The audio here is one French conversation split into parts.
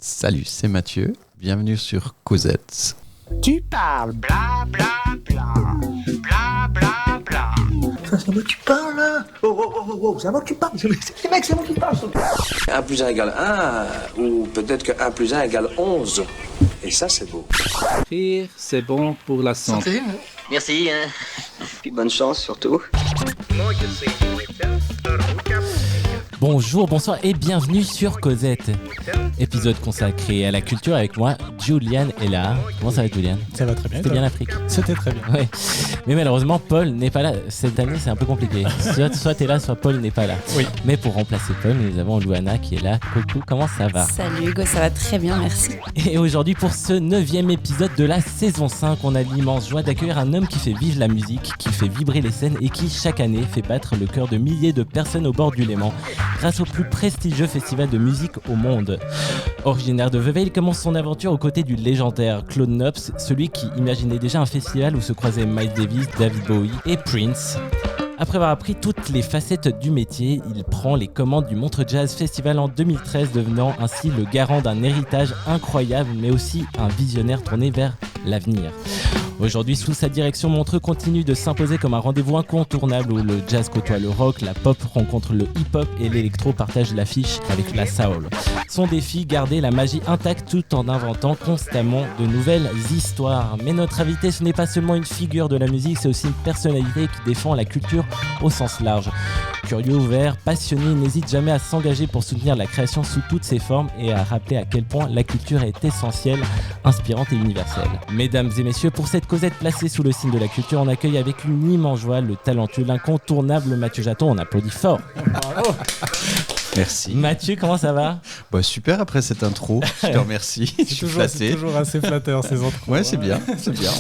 Salut, c'est Mathieu. Bienvenue sur Cosette. Tu parles bla bla bla bla bla bla. C'est moi qui parle là. Oh, c'est moi qui parle. Les mecs, c'est moi qui parle. 1 plus 1 égale 1, ou peut-être que 1 plus 1 égale 11. Et ça, c'est beau. Rire, c'est bon pour la santé. Merci, hein. Puis bonne chance, surtout. Bonjour, bonsoir et bienvenue sur Cosette. Épisode consacré à la culture avec moi, Julian est là. Comment ça va, Julian ? Ça va très bien. C'était bien l'Afrique. C'était très bien. Ouais. Mais malheureusement, Paul n'est pas là. Cette année, c'est un peu compliqué. Soit t'es là, soit Paul n'est pas là. Oui. Mais pour remplacer Paul, nous avons Louana qui est là. Coucou, comment ça va ? Salut Hugo, ça va très bien, merci. Et aujourd'hui, pour ce 9e épisode de la saison 5, on a l'immense joie d'accueillir un homme qui fait vivre la musique, qui fait vibrer les scènes et qui, chaque année, fait battre le cœur de milliers de personnes au bord du Léman grâce au plus prestigieux festival de musique au monde. Originaire de Vevey, il commence son aventure aux côtés du légendaire Claude Nobs, celui qui imaginait déjà un festival où se croisaient Miles Davis, David Bowie et Prince. Après avoir appris toutes les facettes du métier, il prend les commandes du Montreux Jazz Festival en 2013, devenant ainsi le garant d'un héritage incroyable, mais aussi un visionnaire tourné vers l'avenir. Aujourd'hui, sous sa direction, Montreux continue de s'imposer comme un rendez-vous incontournable où le jazz côtoie le rock, la pop rencontre le hip-hop et l'électro partage l'affiche avec la soul. Son défi, garder la magie intacte tout en inventant constamment de nouvelles histoires. Mais notre invité, ce n'est pas seulement une figure de la musique, c'est aussi une personnalité qui défend la culture au sens large. Curieux, ouvert, passionné, il n'hésite jamais à s'engager pour soutenir la création sous toutes ses formes et à rappeler à quel point la culture est essentielle, inspirante et universelle. Mesdames et messieurs, pour cette Cosette placée sous le signe de la culture, on accueille avec une immense joie le talentueux, l'incontournable Mathieu Jaton. On applaudit fort. Bravo. Merci. Mathieu, comment ça va ? Bah, super après cette intro. Je te remercie. Je suis C'est flatté. toujours assez flatteur ces intros. Ouais, c'est bien.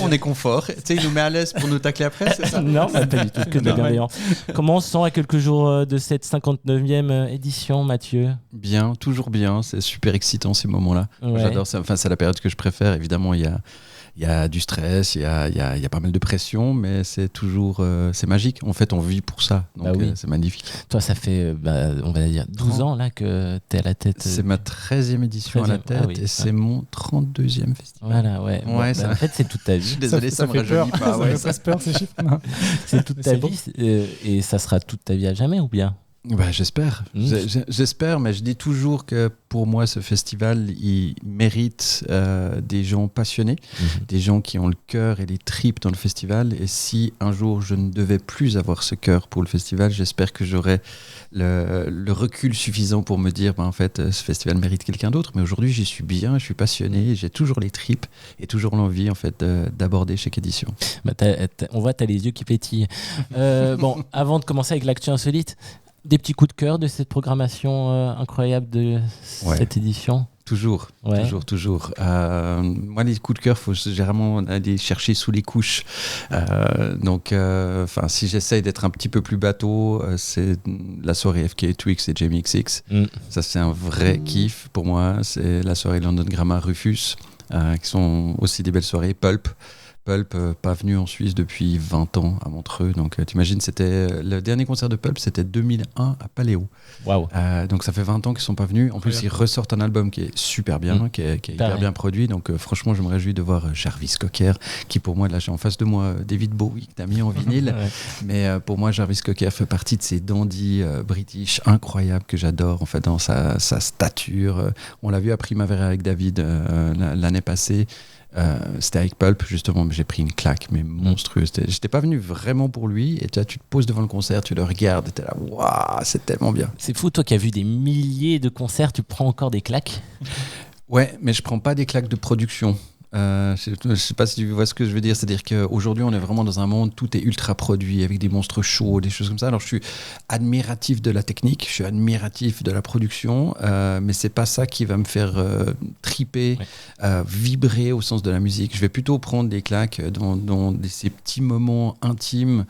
On est confort. Tu sais, il nous met à l'aise pour nous tacler après, c'est ça ? Non, pas du tout, que de bienveillant. Comment on se sent à quelques jours de cette 59e édition, Mathieu ? Bien, toujours bien. C'est super excitant ces moments-là. Ouais. J'adore ça. Enfin, c'est la période que je préfère. Évidemment, il y a du stress, il y a pas mal de pression, mais c'est toujours c'est magique. En fait, on vit pour ça, donc Bah oui. c'est magnifique. Toi, ça fait, on va dire, 12 ans là que t'es à la tête. C'est ma 13e édition à la 13e, tête ah oui, et c'est mon 32e festival. Voilà, ouais. Ouais, ça- En fait, c'est toute ta Je suis vie. désolé, ça me fait peur. rajeunit pas. Ça ouais, me ça- fasse peur ces chiffres. Non. C'est toute ta C'est beau. vie et ça sera toute ta vie à jamais ou bien ? Bah, j'espère. J'espère, mais je dis toujours que pour moi, ce festival, il mérite des gens passionnés, des gens qui ont le cœur et les tripes dans le festival. Et si un jour je ne devais plus avoir ce cœur pour le festival, j'espère que j'aurai le recul suffisant pour me dire, en fait, ce festival mérite quelqu'un d'autre. Mais aujourd'hui, j'y suis bien, je suis passionné, j'ai toujours les tripes et toujours l'envie, en fait, d'aborder chaque édition. Bah, on voit, t'as les yeux qui pétillent. Bon, avant de commencer avec l'actu insolite, des petits coups de cœur de cette programmation incroyable de cette édition. Toujours, Ouais. toujours. Moi, les coups de cœur, il faut généralement aller chercher sous les couches. Donc, si j'essaye d'être un petit peu plus bateau, c'est la soirée FK Twix et Jamie XX. Ça, c'est un vrai kiff pour moi. C'est la soirée London Grammar Rufus, qui sont aussi des belles soirées. Pulp, pas venu en Suisse depuis 20 ans à Montreux. Donc, t'imagines, le dernier concert de Pulp, c'était 2001 à Paléo. Waouh. Donc ça fait 20 ans qu'ils sont pas venus. En plus, ils ressortent un album qui est super bien, qui est hyper bien produit. Donc franchement, je me réjouis de voir Jarvis Cocker, qui pour moi, là j'ai en face de moi David Bowie, que t'as mis en vinyle. Ouais. Mais pour moi, Jarvis Cocker fait partie de ces dandys british incroyables que j'adore, en fait, dans sa stature. On l'a vu à Primavera avec David l'année passée. C'était avec Pulp justement, mais j'ai pris une claque mais monstrueuse. J'étais pas venu vraiment pour lui et tu te poses devant le concert, tu le regardes et t'es là, waouh, c'est tellement bien. C'est fou, toi qui as vu des milliers de concerts, tu prends encore des claques ? Ouais, mais je prends pas des claques de production. Je sais pas si tu vois ce que je veux dire, c'est-à-dire qu'aujourd'hui on est vraiment dans un monde, tout est ultra produit avec des monstres chauds, des choses comme ça. Alors je suis admiratif de la technique, je suis admiratif de la production, mais c'est pas ça qui va me faire triper, vibrer au sens de la musique. Je vais plutôt prendre des claques dans ces petits moments intimes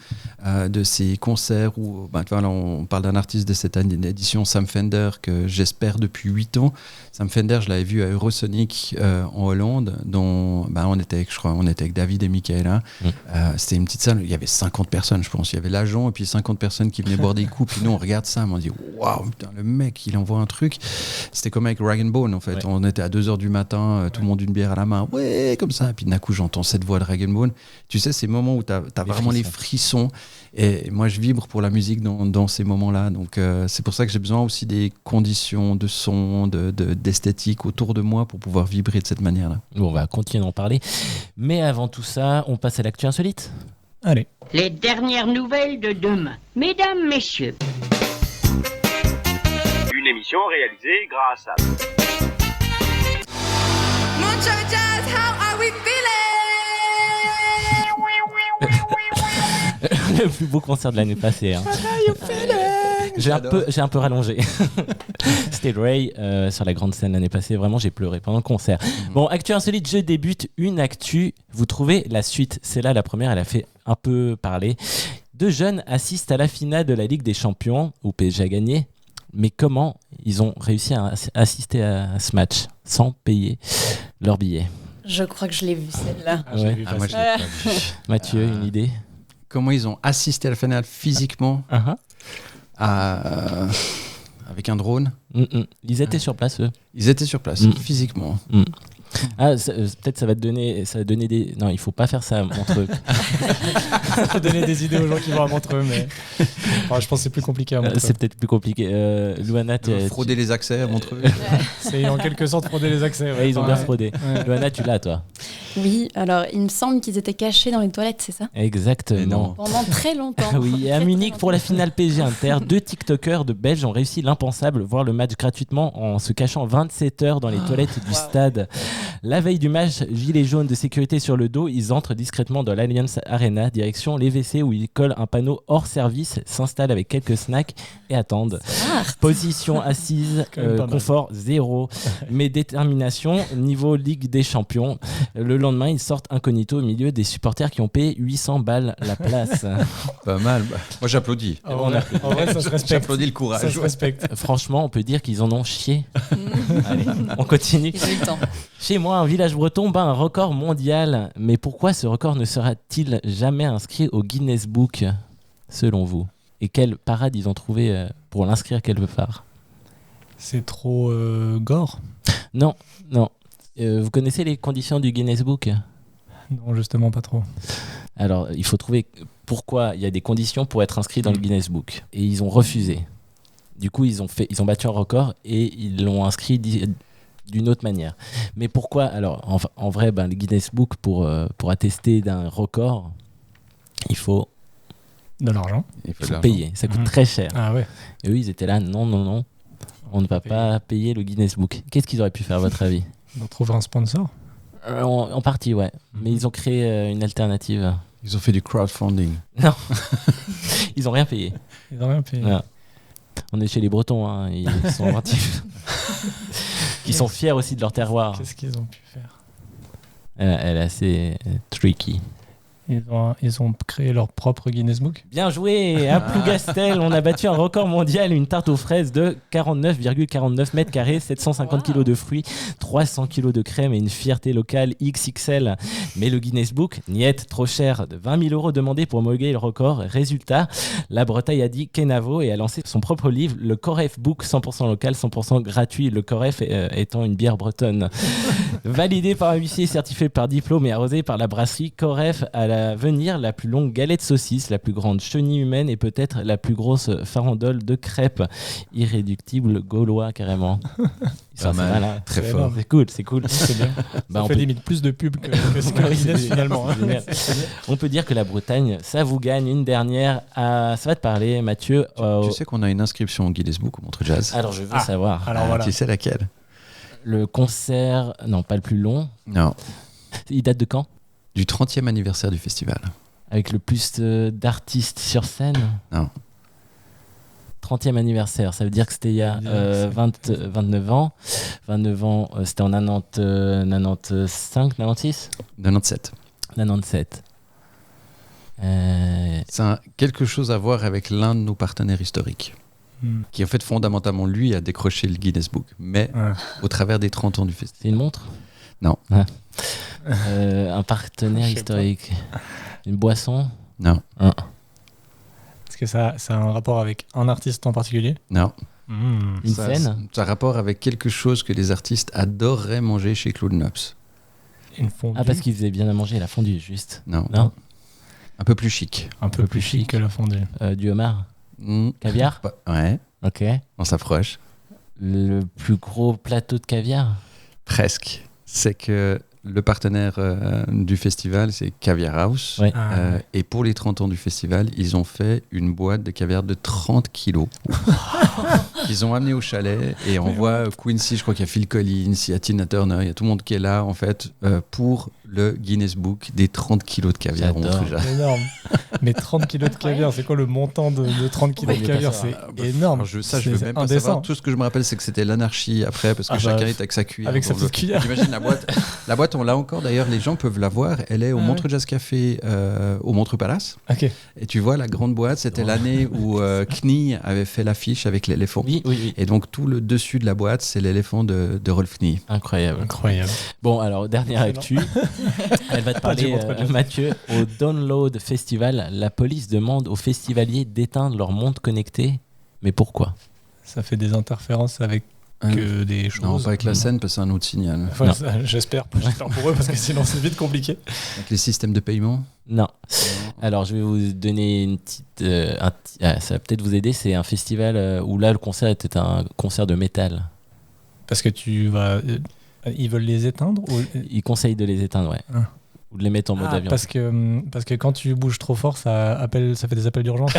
de ces concerts où tu vois, là, on parle d'un artiste de cette édition, Sam Fender, que j'espère depuis 8 ans. Sam Fender, je l'avais vu à Eurosonic en Hollande, dans on était avec David et Michaela. C'était une petite salle, il y avait 50 personnes, je pense. Il y avait l'agent et puis 50 personnes qui venaient boire des coups. Puis nous, on regarde ça, on dit waouh, putain, le mec, il envoie un truc. C'était comme avec Rag & Bone, en fait. Ouais. On était à 2h du matin, tout le monde une bière à la main, ouais, comme ça. Et puis d'un coup, j'entends cette voix de Rag & Bone. Tu sais, ces moments où t'as vraiment les frissons. Et moi, je vibre pour la musique dans ces moments-là. Donc, c'est pour ça que j'ai besoin aussi des conditions de son, d'esthétique autour de moi pour pouvoir vibrer de cette manière-là. Bon, on va continuer d'en parler. Mais avant tout ça, on passe à l'actu insolite. Allez. Les dernières nouvelles de demain. Mesdames, messieurs. Une émission réalisée grâce à... Moncho Jazz, how are we feeling? Le plus beau concert de l'année passée. Hein. J'ai un peu rallongé. C'était Ray sur la grande scène l'année passée. Vraiment, j'ai pleuré pendant le concert. Bon, actu insolite, je débute une actu. Vous trouvez la suite. C'est là la première, elle a fait un peu parler. 2 jeunes assistent à la finale de la Ligue des Champions, où PSG a gagné. Mais comment ils ont réussi à assister à ce match sans payer leur billet? Je crois que je l'ai vu celle-là. Moi, je l'ai pas vu. Mathieu, une idée? Comment ils ont assisté à la finale physiquement? Avec un drone? Ils étaient sur place, eux. Ils étaient sur place, physiquement. Peut-être ça va donner des... Non, il faut pas faire ça à Montreux. Ça va donner des idées aux gens qui vont à Montreux, mais enfin, je pense que c'est plus compliqué à Montreux. C'est peut-être plus compliqué. Louana, frauder les accès à Montreux. C'est en quelque sorte frauder les accès. Ouais, ils ont bien fraudé. Ouais. Louana, tu l'as, toi? Oui, alors il me semble qu'ils étaient cachés dans les toilettes, c'est ça? Exactement. Pendant très longtemps. Oui, et à Munich, pour la finale PSG Inter, 2 TikTokers de Belges ont réussi l'impensable, voir le match gratuitement en se cachant 27 heures dans les toilettes du stade. La veille du match, gilet jaune de sécurité sur le dos, ils entrent discrètement dans l'Allianz Arena, direction les WC où ils collent un panneau hors service, s'installent avec quelques snacks et attendent. Position assise, confort 0, mais détermination, niveau Ligue des Champions. Le lendemain, ils sortent incognito au milieu des supporters qui ont payé 800 balles la place. Pas mal. Moi, j'applaudis. En vrai, ça se respecte. J'applaudis le courage. Ça se respecte. Franchement, on peut dire qu'ils en ont chié. Allez, on continue. Ils ont eu le temps. Chez moi, un village breton bat un record mondial. Mais pourquoi ce record ne sera-t-il jamais inscrit au Guinness Book, selon vous? Et quelle parade ils ont trouvé pour l'inscrire quelque part? C'est trop gore? Non. Vous connaissez les conditions du Guinness Book? Non, justement pas trop. Alors, il faut trouver pourquoi il y a des conditions pour être inscrit dans le Guinness Book. Et ils ont refusé. Du coup, ils ont battu un record et ils l'ont inscrit d'une autre manière. Mais pourquoi? Alors, en vrai, le Guinness Book, pour attester d'un record, il faut... De l'argent. Il faut payer. Ça coûte très cher. Ah ouais. Et eux, ils étaient là, non. On ne va pas payer le Guinness Book. Qu'est-ce qu'ils auraient pu faire, à votre avis? Ils ont trouvé un sponsor? En partie, ouais. Mais ils ont créé une alternative. Ils ont fait du crowdfunding. Non. Ils n'ont rien payé. Ils n'ont rien payé. Voilà. On est chez les Bretons, hein. Ils sont inventifs. Ils sont fiers aussi de leur terroir. Qu'est-ce qu'ils ont pu faire? Elle est assez tricky. Ils ont créé leur propre Guinness Book. Bien joué. À Plougastel, on a battu un record mondial, une tarte aux fraises de 49,49 mètres carrés, 750 kilos de fruits, 300 kilos de crème et une fierté locale XXL. Mais le Guinness Book, niette, trop cher, de 20 000 € demandés pour homologuer le record. Résultat, la Bretagne a dit Kenavo et a lancé son propre livre, le Coref Book, 100% local, 100% gratuit. Le Coref étant une bière bretonne. Validé par un huissier, certifié par diplôme et arrosé par la brasserie Coref à la venir, la plus longue galette saucisse, la plus grande chenille humaine et peut-être la plus grosse farandole de crêpes. Irréductible gaulois, carrément. Pas mal, malin. très fort. C'est cool. C'est bien. Ça fait limite plus de pub que ce que Guinness finalement. On peut dire que la Bretagne, ça vous gagne une dernière. Ça va te parler, Mathieu. Tu sais qu'on a une inscription au Guinness Book au Montreux Jazz? Alors je veux savoir. Alors voilà. Tu sais laquelle? Le concert, non pas le plus long. Non. Il date de quand? Du 30e anniversaire du festival. Avec le plus d'artistes sur scène? Non. 30e anniversaire, ça veut dire que c'était il y a 29 ans. 29 ans, c'était en 95, 96 97. 97. C'est quelque chose à voir avec l'un de nos partenaires historiques. Qui en fait fondamentalement lui a décroché le Guinness Book, mais au travers des 30 ans du festival. C'est une montre? Non. Un partenaire Je sais pas. historique. Une boisson? Non, Est-ce que ça a un rapport avec un artiste en particulier? non. Une scène? Ça a rapport avec quelque chose que les artistes adoreraient manger chez Claude Nobs. Une fondue? Ah, parce qu'il faisait bien à manger, la fondue, juste. Non. Non. Un peu plus chic. Un peu plus chic que la fondue. Du homard? Mm. Caviar? Ouais, Ok. on s'approche. Le plus gros plateau de caviar? Presque. C'est que le partenaire du festival, c'est Caviar House. Ouais. Et pour les 30 ans du festival, ils ont fait une boîte de caviar de 30 kilos. Ils ont amené au chalet et on voit Quincy, je crois qu'il y a Phil Collins, il y a Tina Turner, il y a tout le monde qui est là en fait pour le Guinness Book des 30 kilos de caviar. au J'adore. Montrejard. Énorme. Mais 30 kilos de caviar, c'est quoi le montant de 30 kilos de Ouais, caviar? il est C'est énorme. Alors, je C'est veux même pas indécent. savoir. Tout ce que je me rappelle, c'est que c'était l'anarchie après, parce que Ah bah, chacun est avec sa cuillère. avec sa dans le- petite cuillère. J'imagine la boîte. La boîte, on l'a encore. D'ailleurs, les gens peuvent la voir. Elle est au Ah ouais. Montreux Jazz Café, au Montreux Palace. Ok. Et tu vois, la grande boîte, c'était l'année où Knie avait fait l'affiche avec l'éléphant. Oui, oui, oui. Et donc, tout le dessus de la boîte, c'est l'éléphant de Rolf Knie. Incroyable. Incroyable. Bon, alors, dernière Excellent. actu. Elle va te Pas du parler, Montreux Jazz. Mathieu. Au Download Festival, la police demande aux festivaliers d'éteindre leur montre connectée. Mais pourquoi? Ça fait des interférences avec que des choses. Non, pas avec la scène, parce que c'est un autre signal. Enfin, Non. j'espère pour eux, parce que sinon c'est vite compliqué. Avec les systèmes de paiement. Non. Alors, je vais vous donner une petite. Ça va peut-être vous aider. C'est un festival où là, le concert était un concert de métal. Parce que tu vas. Ils veulent les éteindre ou... Ils conseillent de les éteindre, ouais. Ah. Ou de les mettre en mode avion. parce que quand tu bouges trop fort, ça fait des appels d'urgence.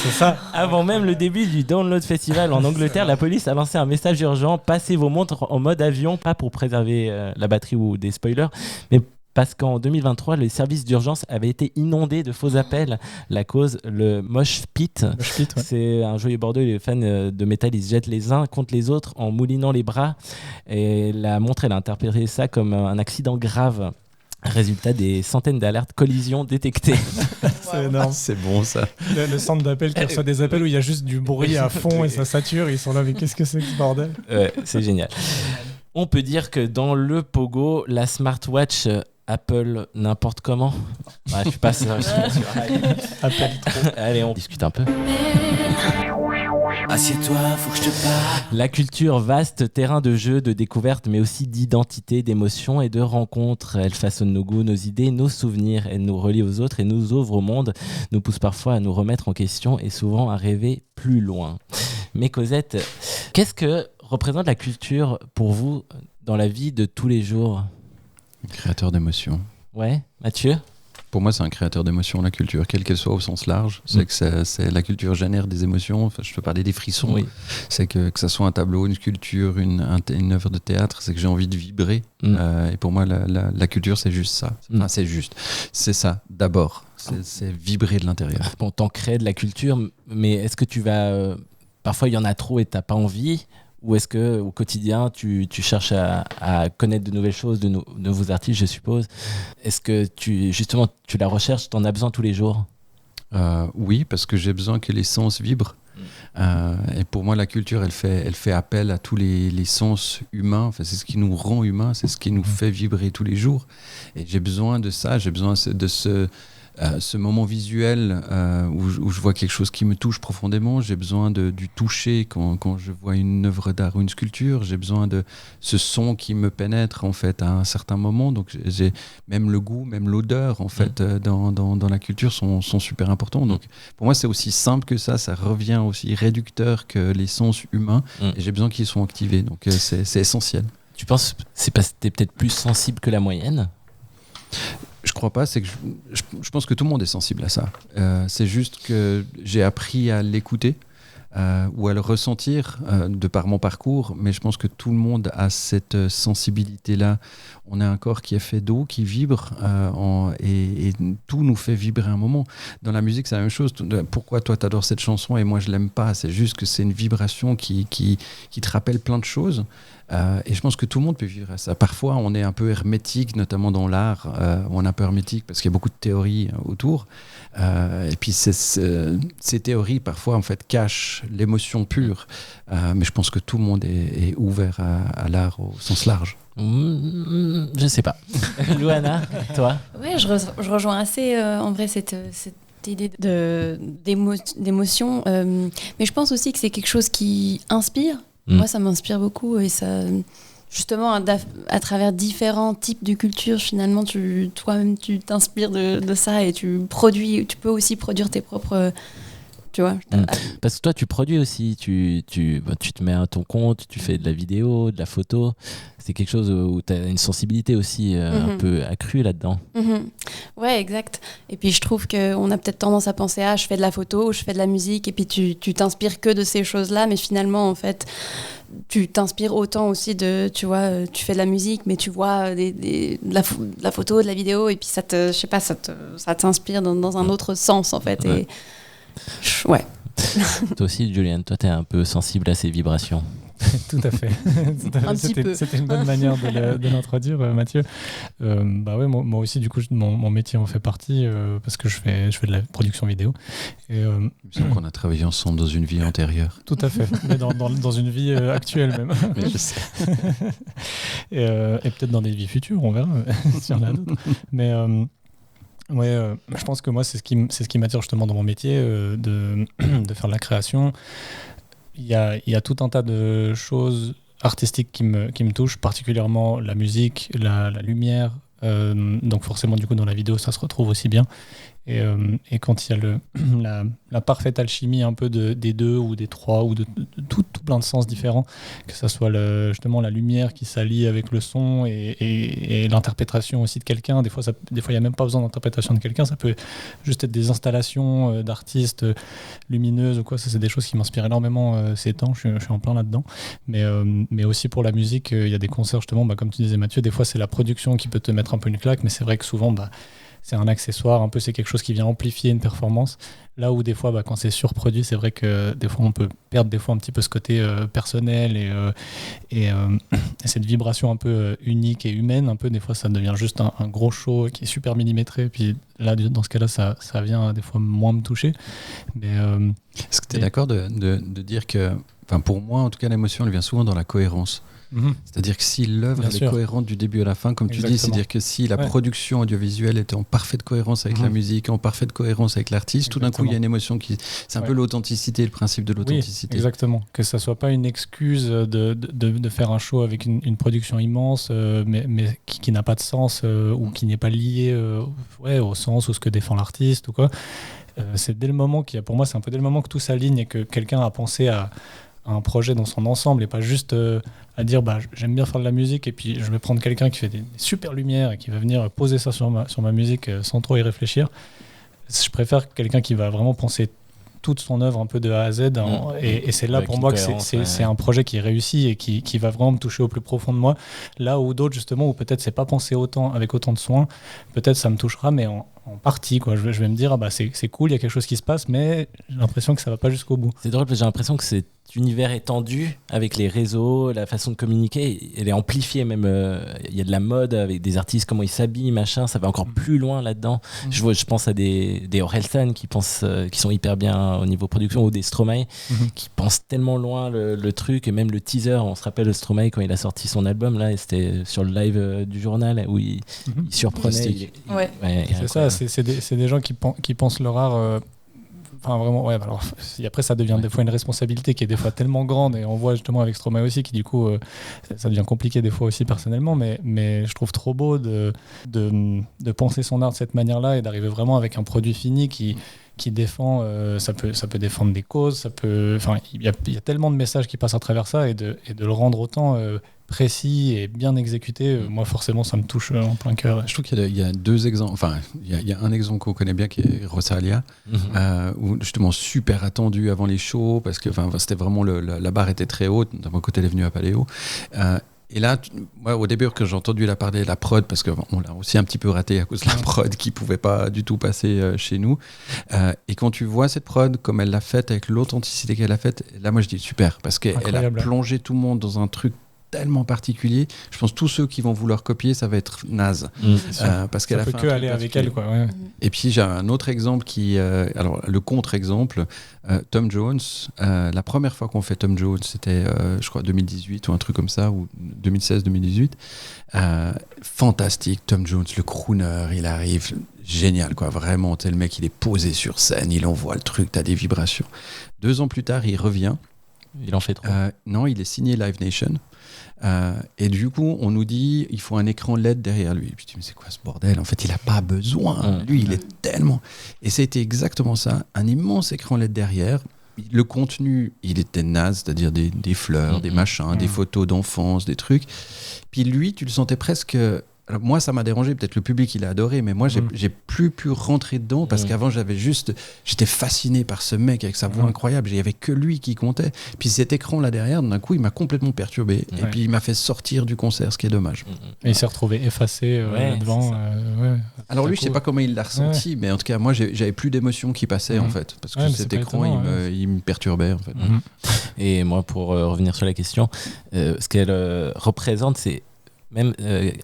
C'est ça. Avant même le début du Download Festival en Angleterre, la police a lancé un message urgent. Passez vos montres en mode avion, pas pour préserver la batterie ou des spoilers, mais parce qu'en 2023, les services d'urgence avaient été inondés de faux appels. La cause, le Mosh Pit. Mosh Pit, ouais. C'est un jeu bordeaux, les fans de métal, ils se jettent les uns contre les autres en moulinant les bras. Et la montre, elle a interprété ça comme un accident grave. Résultat des centaines d'alertes collisions détectées. C'est énorme. C'est bon, ça. Le centre d'appel qui reçoit des appels où il y a juste du bruit à fond et ça sature. Ils sont là, mais qu'est-ce que c'est que ce bordel? Ouais, c'est génial. On peut dire que dans le pogo, la smartwatch Apple n'importe comment. Ouais, je passe. Appel trop. Allez, on discute un peu. Assieds-toi, faut que je te parle. La culture, vaste terrain de jeu, de découverte, mais aussi d'identité, d'émotion et de rencontres. Elle façonne nos goûts, nos idées, nos souvenirs. Elle nous relie aux autres et nous ouvre au monde. Nous pousse parfois à nous remettre en question et souvent à rêver plus loin. Mais Cosette, qu'est-ce que représente la culture pour vous dans la vie de tous les jours? Créateur d'émotions. Ouais, Mathieu? Pour moi, c'est un créateur d'émotions, la culture, quelle qu'elle soit au sens large. C'est que c'est la culture génère des émotions. Enfin, je te parlais des frissons. Oui. C'est que ça soit un tableau, une sculpture, une œuvre de théâtre, c'est que j'ai envie de vibrer. Et pour moi, la culture, c'est juste ça. Enfin, c'est juste. C'est ça, d'abord. C'est vibrer de l'intérieur. Bon, t'en crées de la culture, mais est-ce que tu vas... parfois, il y en a trop et t'as pas envie? Ou est-ce que au quotidien, tu cherches à connaître de nouvelles choses, de nouveaux artistes, je suppose? Est-ce que tu la recherches, t'en as besoin tous les jours? Oui, parce que j'ai besoin que les sens vibrent. Et pour moi, la culture, elle fait appel à tous les sens humains. Enfin, c'est ce qui nous rend humains, c'est ce qui nous fait vibrer tous les jours. Et j'ai besoin de ça, j'ai besoin de ce moment visuel où je vois quelque chose qui me touche profondément. J'ai besoin du toucher quand je vois une œuvre d'art ou une sculpture. J'ai besoin de ce son qui me pénètre en fait à un certain moment. Donc j'ai même le goût, même l'odeur en fait dans la culture sont super importants. Donc pour moi c'est aussi simple que ça revient aussi réducteur que les sens humains. Et j'ai besoin qu'ils soient activés. Donc c'est essentiel. Tu penses c'est parce que t'es peut-être plus sensible que la moyenne? Je crois pas, c'est que je pense que tout le monde est sensible à ça. C'est juste que j'ai appris à l'écouter ou à le ressentir de par mon parcours, mais je pense que tout le monde a cette sensibilité-là. On a un corps qui est fait d'eau, qui vibre, et tout nous fait vibrer un moment. Dans la musique, c'est la même chose. Pourquoi toi, t'adores cette chanson et moi, je l'aime pas? C'est juste que c'est une vibration qui te rappelle plein de choses. Et je pense que tout le monde peut vivre à ça. Parfois, on est un peu hermétique, notamment dans l'art. On est un peu hermétique parce qu'il y a beaucoup de théories autour. Et puis, ces théories, parfois, en fait, cachent l'émotion pure. Mais je pense que tout le monde est ouvert à l'art au sens large. Je sais pas. Louana, toi? Ouais, je rejoins assez en vrai cette idée d'émotion. Mais je pense aussi que c'est quelque chose qui inspire. Moi, ça m'inspire beaucoup et ça, justement, à travers différents types de cultures, finalement, toi-même, tu t'inspires de ça et tu peux aussi produire tes propres. Tu vois, parce que toi, tu produis aussi, tu te mets à ton compte, tu fais de la vidéo, de la photo. C'est quelque chose où tu as une sensibilité aussi un peu accrue là-dedans. Ouais, exact. Et puis je trouve qu'on a peut-être tendance à penser je fais de la photo, je fais de la musique, et puis tu t'inspires que de ces choses-là, mais finalement, en fait, tu t'inspires autant aussi tu vois, tu fais de la musique, mais tu vois de la photo, de la vidéo, et puis ça t'inspire dans un autre sens, en fait. Ouais. Et ouais. Toi aussi, Julian, toi, tu es un peu sensible à ces vibrations. Tout à fait. Un petit peu. C'était une bonne manière de l'introduire, Mathieu. Bah ouais, moi aussi, du coup, mon métier en fait partie parce que je fais de la production vidéo. Et, il me semble qu'on a travaillé ensemble dans une vie antérieure. Tout à fait, mais dans une vie actuelle même. Mais je sais. Et peut-être dans des vies futures, on verra s'il y en a d'autres. Mais ouais, je pense que moi, c'est ce qui m'attire justement dans mon métier, de faire de la création. Il y a tout un tas de choses artistiques qui me touchent, particulièrement la musique, la lumière. Donc forcément, du coup, dans la vidéo, ça se retrouve aussi bien. Et quand il y a la parfaite alchimie un peu des deux ou des trois ou de tout plein de sens différents, que ça soit justement la lumière qui s'allie avec le son et l'interprétation aussi de quelqu'un. Des fois, il n'y a même pas besoin d'interprétation de quelqu'un, ça peut juste être des installations d'artistes lumineuses ou quoi. Ça, c'est des choses qui m'inspirent énormément ces temps, je suis en plein là-dedans. Mais aussi pour la musique, il y a des concerts justement, comme tu disais Mathieu, des fois c'est la production qui peut te mettre un peu une claque, mais c'est vrai que souvent c'est un accessoire, un peu c'est quelque chose qui vient amplifier une performance. Là où des fois, quand c'est surproduit, c'est vrai que des fois on peut perdre des fois un petit peu ce côté personnel et cette vibration un peu unique et humaine. Un peu des fois, ça devient juste un gros show qui est super millimétré. Puis là, dans ce cas-là, ça vient des fois moins me toucher. Mais est-ce que tu es d'accord de dire que, pour moi, en tout cas, l'émotion, elle vient souvent dans la cohérence. C'est-à-dire que si l'œuvre est cohérente du début à la fin, comme tu dis, c'est-à-dire que si la production audiovisuelle était en parfaite cohérence avec la musique, en parfaite cohérence avec l'artiste, tout d'un coup il y a une émotion c'est un peu l'authenticité, le principe de l'authenticité. Oui, exactement. Que ça soit pas une excuse de faire un show avec une production immense, mais qui n'a pas de sens ou qui n'est pas lié au sens ou ce que défend l'artiste ou quoi. C'est dès le moment pour moi, c'est un peu dès le moment que tout s'aligne et que quelqu'un a pensé à un projet dans son ensemble et pas juste à dire j'aime bien faire de la musique et puis je vais prendre quelqu'un qui fait des super lumières et qui va venir poser ça sur ma musique sans trop y réfléchir. Je préfère quelqu'un qui va vraiment penser toute son œuvre un peu de A à Z et c'est là pour moi que c'est un projet qui est réussi et qui va vraiment me toucher au plus profond de moi. Là où d'autres justement où peut-être c'est pas pensé avec autant de soin, peut-être ça me touchera mais en partie quoi. Je vais me dire c'est cool, il y a quelque chose qui se passe mais j'ai l'impression que ça va pas jusqu'au bout. C'est drôle parce que j'ai l'impression que cet univers étendu avec les réseaux, la façon de communiquer, elle est amplifiée même. Il y a de la mode avec des artistes, comment ils s'habillent, machin, ça va encore plus loin là-dedans. Je pense à des Orelsan qui sont hyper bien au niveau production ou des Stromae qui pensent tellement loin le truc et même le teaser. On se rappelle de Stromae quand il a sorti son album là, et c'était sur le live du journal où il surprenait. C'est ça, c'est des gens qui pensent leur art. Vraiment, alors après ça devient des fois une responsabilité qui est des fois tellement grande et on voit justement avec Stromae aussi qui du coup ça devient compliqué des fois aussi personnellement mais je trouve trop beau de penser son art de cette manière-là et d'arriver vraiment avec un produit fini qui défend, ça peut défendre des causes, il y a tellement de messages qui passent à travers ça et de le rendre autant précis et bien exécuté, moi forcément ça me touche en plein cœur. Je trouve qu'il y a deux exemples, il y a un exemple qu'on connaît bien qui est Rosalia, où justement super attendu avant les shows parce que c'était vraiment la barre était très haute, notamment quand elle est venue à Paléo. Et là, moi, au début, quand j'ai entendu la parler de la prod, parce qu'on l'a aussi un petit peu raté à cause de la prod qui pouvait pas du tout passer chez nous. Et quand tu vois cette prod, comme elle l'a faite, avec l'authenticité qu'elle a faite, là, moi, je dis super, parce qu'elle a plongé tout le monde dans un truc tellement particulier. Je pense que tous ceux qui vont vouloir copier, ça va être naze. Parce qu'elle ça a peut fait que un aller truc avec elle, quoi. Ouais. Et puis j'ai un autre exemple alors le contre-exemple, Tom Jones. La première fois qu'on fait Tom Jones, c'était je crois 2018 ou un truc comme ça, ou 2016-2018. Fantastique, Tom Jones, le crooner, il arrive, génial quoi, vraiment. T'es le mec, il est posé sur scène, il envoie le truc, t'as des vibrations. 2 ans plus tard, il revient. Il en fait trop. Non, il est signé Live Nation. Et du coup, on nous dit il faut un écran LED derrière lui. Et puis je dis mais c'est quoi ce bordel ? En fait, il n'a pas besoin. Lui, il est tellement. Et c'était exactement ça, un immense écran LED derrière. Le contenu, il était naze, c'est-à-dire des fleurs, des machins, des photos d'enfance, des trucs. Puis lui, tu le sentais presque. Alors moi, ça m'a dérangé, peut-être le public il a adoré, mais moi j'ai plus pu rentrer dedans parce qu'avant j'étais fasciné par ce mec avec sa voix incroyable, il n'y avait que lui qui comptait. Puis cet écran là derrière, d'un coup, il m'a complètement perturbé et puis il m'a fait sortir du concert, ce qui est dommage. Et il s'est retrouvé effacé devant. Alors lui, je sais pas comment il l'a ressenti, mais en tout cas, moi j'avais plus d'émotion qui passait en fait, parce que cet écran il me perturbait en fait. Et moi, pour revenir sur la question, ce qu'elle représente, c'est même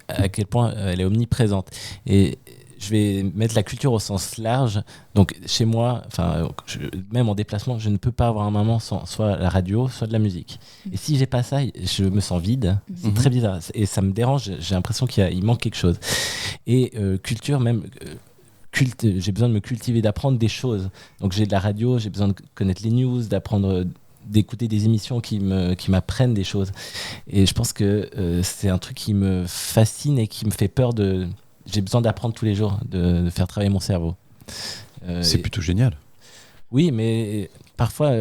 à quel point elle est omniprésente. Et je vais mettre la culture au sens large. Donc chez moi, même en déplacement, je ne peux pas avoir un moment sans soit la radio, soit de la musique. Et si j'ai pas ça, je me sens vide. C'est très bizarre. Et ça me dérange. J'ai l'impression qu'il manque quelque chose. Et culture, même... j'ai besoin de me cultiver, d'apprendre des choses. Donc j'ai de la radio, j'ai besoin de connaître les news, d'écouter des émissions qui m'apprennent des choses. Et je pense que c'est un truc qui me fascine et qui me fait peur j'ai besoin d'apprendre tous les jours, de faire travailler mon cerveau. C'est plutôt génial. Oui, mais parfois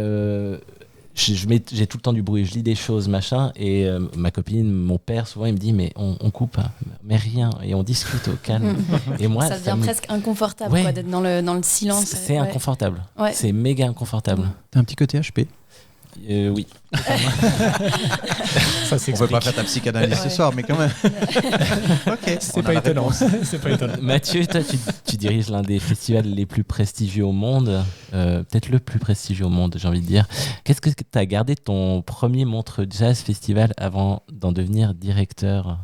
j'ai tout le temps du bruit, je lis des choses, machin, et ma copine, mon père, souvent il me dit mais on coupe, mais rien, et on discute au calme. Et moi, ça devient presque inconfortable quoi, d'être dans le silence. C'est inconfortable, c'est méga inconfortable. T'as un petit côté HP ? Oui. Ça s'explique. On ne peut pas faire ta psychanalyse ce soir, mais quand même. Ok, c'est pas étonnant. Mathieu, toi, tu diriges l'un des festivals les plus prestigieux au monde, peut-être le plus prestigieux au monde, j'ai envie de dire. Qu'est-ce que tu as gardé de ton premier Montreux Jazz Festival avant d'en devenir directeur ?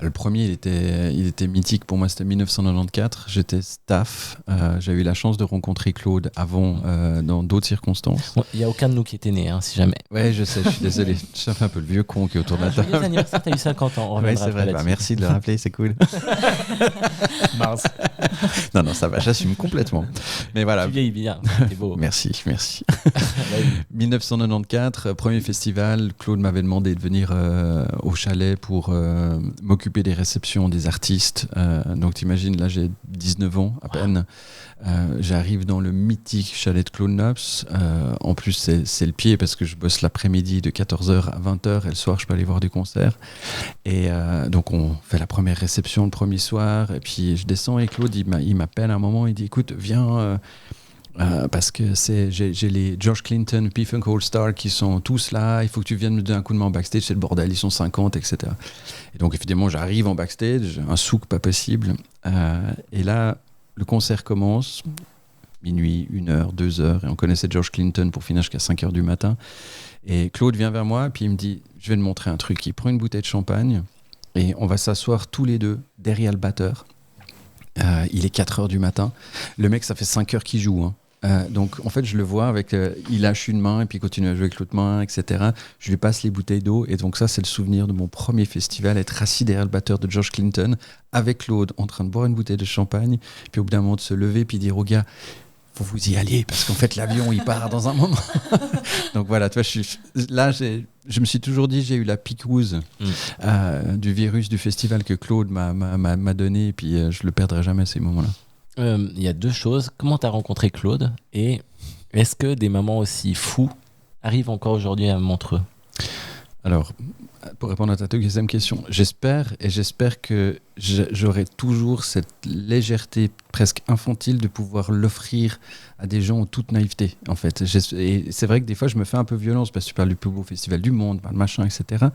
Le premier, il était mythique pour moi, c'était 1994. J'étais staff. J'ai eu la chance de rencontrer Claude avant, dans d'autres circonstances. Il n'y a aucun de nous qui était né, si jamais. Ouais, je sais, je suis désolé. Je fais un peu le vieux con qui est autour de la table. Joyeux anniversaire, t'as eu 50 ans. Oui, c'est vrai. Merci de le rappeler, c'est cool. Mars. Non, ça va, j'assume complètement. Mais voilà. Tu vieillis bien, c'est beau. Merci. 1994, premier festival. Claude m'avait demandé de venir au chalet pour m'occuper des réceptions des artistes. Donc t'imagines, là j'ai 19 ans à peine. J'arrive dans le mythique chalet de Claude Nobs. En plus c'est le pied parce que je bosse l'après-midi de 14h à 20h et le soir je peux aller voir des concerts. Et donc on fait la première réception le premier soir et puis je descends et Claude il m'appelle à un moment, il dit écoute viens... parce que j'ai les George Clinton, P-Funk All-Star qui sont tous là, il faut que tu viennes me donner un coup de main en backstage, c'est le bordel, ils sont 50, etc. Et donc évidemment j'arrive en backstage, un souk pas possible, et là le concert commence, minuit, 1h, 2h, et on connaissait George Clinton pour finir jusqu'à 5h du matin, et Claude vient vers moi, puis il me dit, je vais te montrer un truc, il prend une bouteille de champagne, et on va s'asseoir tous les deux derrière le batteur. Il est 4h du matin, le mec ça fait 5 heures qu'il joue, hein. Donc en fait je le vois avec il lâche une main et puis il continue à jouer avec l'autre main, etc. Je lui passe les bouteilles d'eau et donc ça c'est le souvenir de mon premier festival, être assis derrière le batteur de George Clinton avec Claude en train de boire une bouteille de champagne, puis au bout d'un moment de se lever puis dire aux gars faut vous y aller parce qu'en fait l'avion il part dans un moment. Donc voilà, tu vois, je me suis toujours dit j'ai eu la piquouse du virus du festival que Claude m'a donné et puis je le perdrai jamais ces moments-là. Il y a 2 choses. Comment tu as rencontré Claude et est-ce que des moments aussi fous arrivent encore aujourd'hui à Montreux ? Alors, pour répondre à ta deuxième question, j'espère que j'aurai toujours cette légèreté presque infantile de pouvoir l'offrir à des gens en toute naïveté, en fait. Et c'est vrai que des fois, je me fais un peu violence parce que tu parles du plus beau festival du monde, le machin, etc.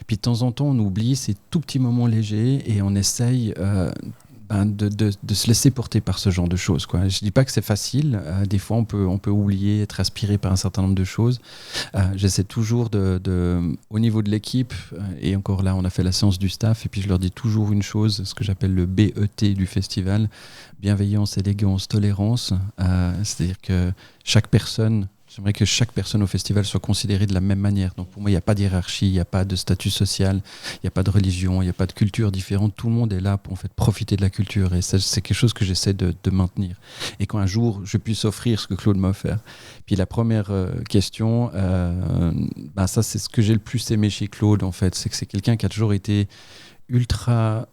Puis de temps en temps, on oublie ces tout petits moments légers et on essaye de se laisser porter par ce genre de choses, quoi. Je dis pas que c'est facile. Des fois, on peut oublier, être aspiré par un certain nombre de choses. J'essaie toujours au niveau de l'équipe, et encore là, on a fait la séance du staff, et puis je leur dis toujours une chose, ce que j'appelle le BET du festival, bienveillance, élégance, tolérance. C'est-à-dire que j'aimerais que chaque personne au festival soit considérée de la même manière. Donc pour moi, il n'y a pas de hiérarchie, il n'y a pas de statut social, il n'y a pas de religion, il n'y a pas de culture différente. Tout le monde est là pour en fait profiter de la culture, et ça, c'est quelque chose que j'essaie de maintenir. Et quand un jour, je puisse offrir ce que Claude m'a offert. Puis la première question, ça c'est ce que j'ai le plus aimé chez Claude, en fait. C'est que c'est quelqu'un qui a toujours été ultra...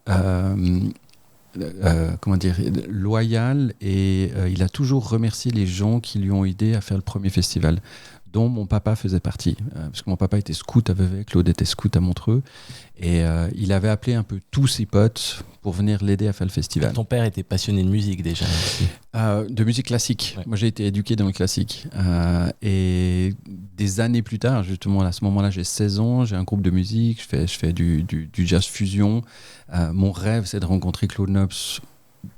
loyal, et il a toujours remercié les gens qui lui ont aidé à faire le premier festival, dont mon papa faisait partie, parce que mon papa était scout à Vevey, Claude était scout à Montreux, et il avait appelé un peu tous ses potes pour venir l'aider à faire le festival. Ton père était passionné de musique déjà aussi. De musique classique. Ouais. Moi j'ai été éduqué dans le classique, et des années plus tard, justement à ce moment-là, j'ai 16 ans, j'ai un groupe de musique, je fais du jazz fusion. Mon rêve, c'est de rencontrer Claude Nobs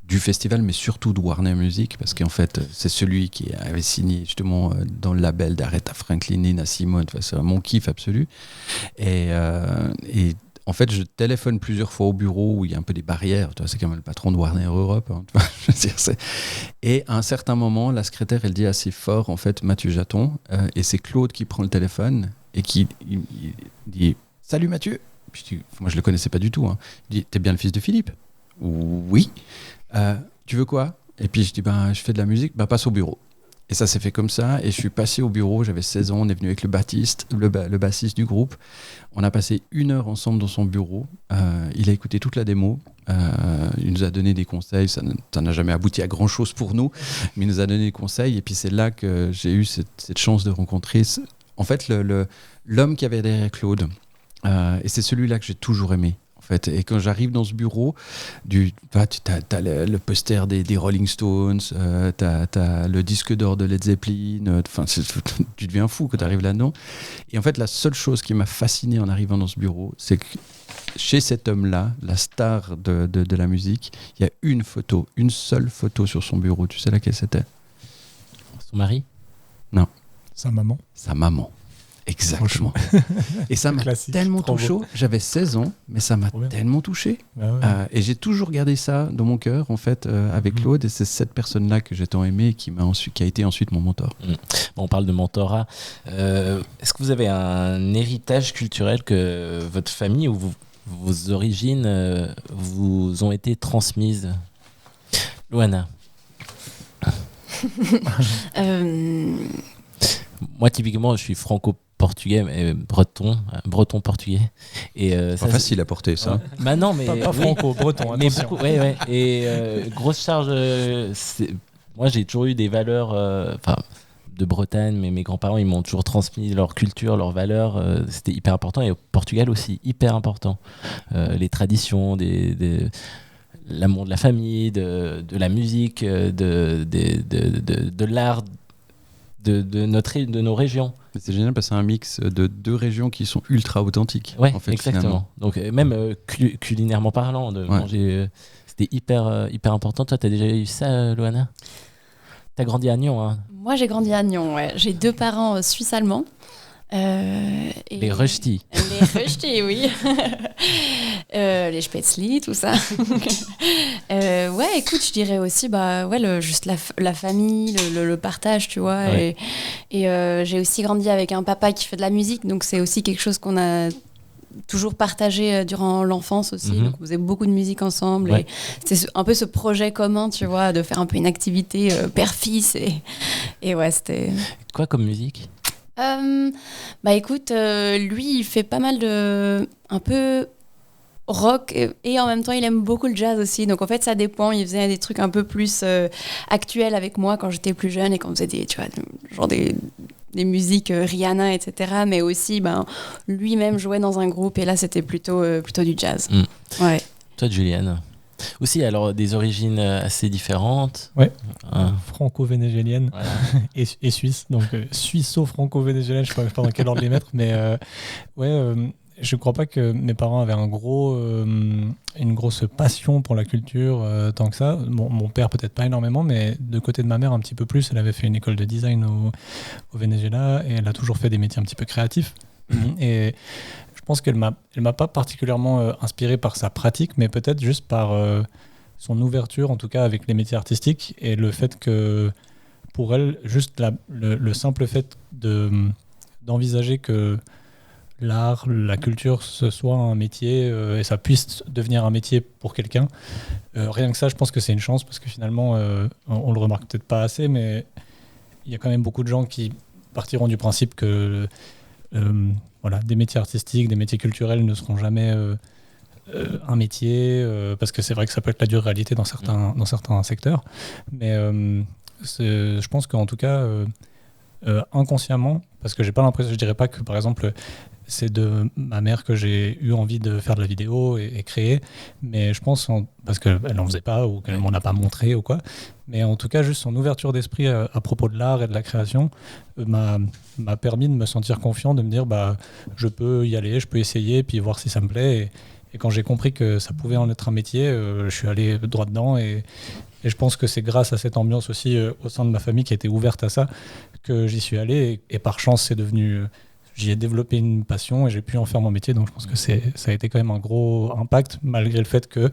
du festival, mais surtout de Warner Music, parce qu'en fait, c'est celui qui avait signé justement dans le label d'Aretha Franklin, Nina Simone. Enfin, c'est mon kiff absolu. Et en fait, je téléphone plusieurs fois au bureau où il y a un peu des barrières. Tu vois, c'est quand même le patron de Warner Europe. Hein, tu vois, je veux dire, et à un certain moment, la secrétaire, elle dit assez fort, en fait, Mathieu Jaton, et c'est Claude qui prend le téléphone et qui il dit « Salut Mathieu !» Puis je dis, moi, je le connaissais pas du tout. Hein. Il dit, t'es bien le fils de Philippe ? Oui. Tu veux quoi ? Et puis je dis, je fais de la musique, passe au bureau. Et ça s'est fait comme ça, et je suis passé au bureau, j'avais 16 ans, on est venu avec le bassiste du groupe. On a passé 1 heure ensemble dans son bureau. Il a écouté toute la démo. Il nous a donné des conseils. Ça n'a jamais abouti à grand-chose pour nous, mais il nous a donné des conseils. Et puis c'est là que j'ai eu cette chance de rencontrer, en fait, l'homme qui avait derrière Claude. Et c'est celui-là que j'ai toujours aimé, en fait. Et quand j'arrive dans ce bureau, t'as le poster des Rolling Stones, t'as le disque d'or de Led Zeppelin, tu deviens fou quand t'arrives là-dedans. Et en fait, la seule chose qui m'a fasciné en arrivant dans ce bureau, c'est que chez cet homme-là, la star de la musique, il y a une seule photo sur son bureau. Tu sais laquelle c'était ? Son mari ? Non. Sa maman. Exactement. Et ça m'a tellement touché. J'avais 16 ans, mais ça m'a tellement touché. Et j'ai toujours gardé ça dans mon cœur, en fait, avec Claude. Et c'est cette personne-là que j'ai tant aimé, qui a été ensuite mon mentor. Bon, on parle de mentorat. Est-ce que vous avez un héritage culturel que votre famille ou vos origines vous ont été transmises ? Loana. Moi, typiquement, je suis franco-portugais, mais breton-portugais. Et c'est pas facile à porter, ça. Non, mais pas franco-breton, mais attention. beaucoup, ouais. Et grosse charge. Moi, j'ai toujours eu des valeurs. De Bretagne, mais mes grands-parents, ils m'ont toujours transmis leur culture, leurs valeurs. C'était hyper important. Et au Portugal aussi, hyper important. Les traditions, l'amour de la famille, de la musique, de l'art. De nos régions. C'est génial parce que c'est un mix de 2 régions qui sont ultra authentiques. Ouais, en fait, exactement. Finalement. Donc même culinairement parlant, de manger, c'était hyper important. Toi, t'as déjà eu ça, Loana ? T'as grandi à Nyon, hein ? Moi, j'ai grandi à Nyon, ouais. J'ai 2 parents suisses-allemands. Les Rösti. Les Rösti, oui. Les Spätzli, tout ça. Ouais, écoute, je dirais aussi, juste la famille, le partage, tu vois. Ouais. Et j'ai aussi grandi avec un papa qui fait de la musique, donc c'est aussi quelque chose qu'on a toujours partagé durant l'enfance aussi. Donc on faisait beaucoup de musique ensemble. Ouais. Et c'était un peu ce projet commun, tu vois, de faire un peu une activité père-fils. Et ouais, c'était... Quoi comme musique ? Écoute, lui, il fait pas mal un peu rock et en même temps, il aime beaucoup le jazz aussi. Donc en fait, ça dépend. Il faisait des trucs un peu plus actuels avec moi quand j'étais plus jeune et quand on faisait des musiques Rihanna, etc. Mais aussi, lui-même jouait dans un groupe et là, c'était plutôt du jazz. Ouais. Toi, Juliane ? Aussi, alors, des origines assez différentes. Ouais, franco-vénézuélienne et suisse. Donc, suisso-franco-vénézuélienne, je ne sais pas dans quel ordre les mettre, mais je crois pas que mes parents avaient une grosse passion pour la culture tant que ça. Mon père peut-être pas énormément, mais de côté de ma mère un petit peu plus. Elle avait fait une école de design au Venezuela et elle a toujours fait des métiers un petit peu créatifs. Et je pense qu'elle m'a pas particulièrement inspiré par sa pratique, mais peut-être juste par son ouverture, en tout cas avec les métiers artistiques, et le fait que pour elle, juste le simple fait d'envisager que l'art, la culture, ce soit un métier et ça puisse devenir un métier pour quelqu'un. Rien que ça, je pense que c'est une chance parce que finalement, on le remarque peut-être pas assez, mais il y a quand même beaucoup de gens qui partiront du principe que des métiers artistiques, des métiers culturels ne seront jamais un métier parce que c'est vrai que ça peut être la dure réalité dans certains secteurs. Mais je pense qu'en tout cas, inconsciemment, parce que j'ai pas l'impression, je dirais pas que par exemple c'est de ma mère que j'ai eu envie de faire de la vidéo et créer, mais je pense parce qu'elle n'en faisait pas ou qu'elle m'en a pas montré ou quoi, mais en tout cas juste son ouverture d'esprit à propos de l'art et de la création m'a permis de me sentir confiant, de me dire je peux y aller, je peux essayer puis voir si ça me plaît et quand j'ai compris que ça pouvait en être un métier, je suis allé droit dedans et je pense que c'est grâce à cette ambiance aussi au sein de ma famille qui était ouverte à ça que j'y suis allé et par chance c'est devenu j'y ai développé une passion et j'ai pu en faire mon métier, donc je pense que ça a été quand même un gros impact, malgré le fait que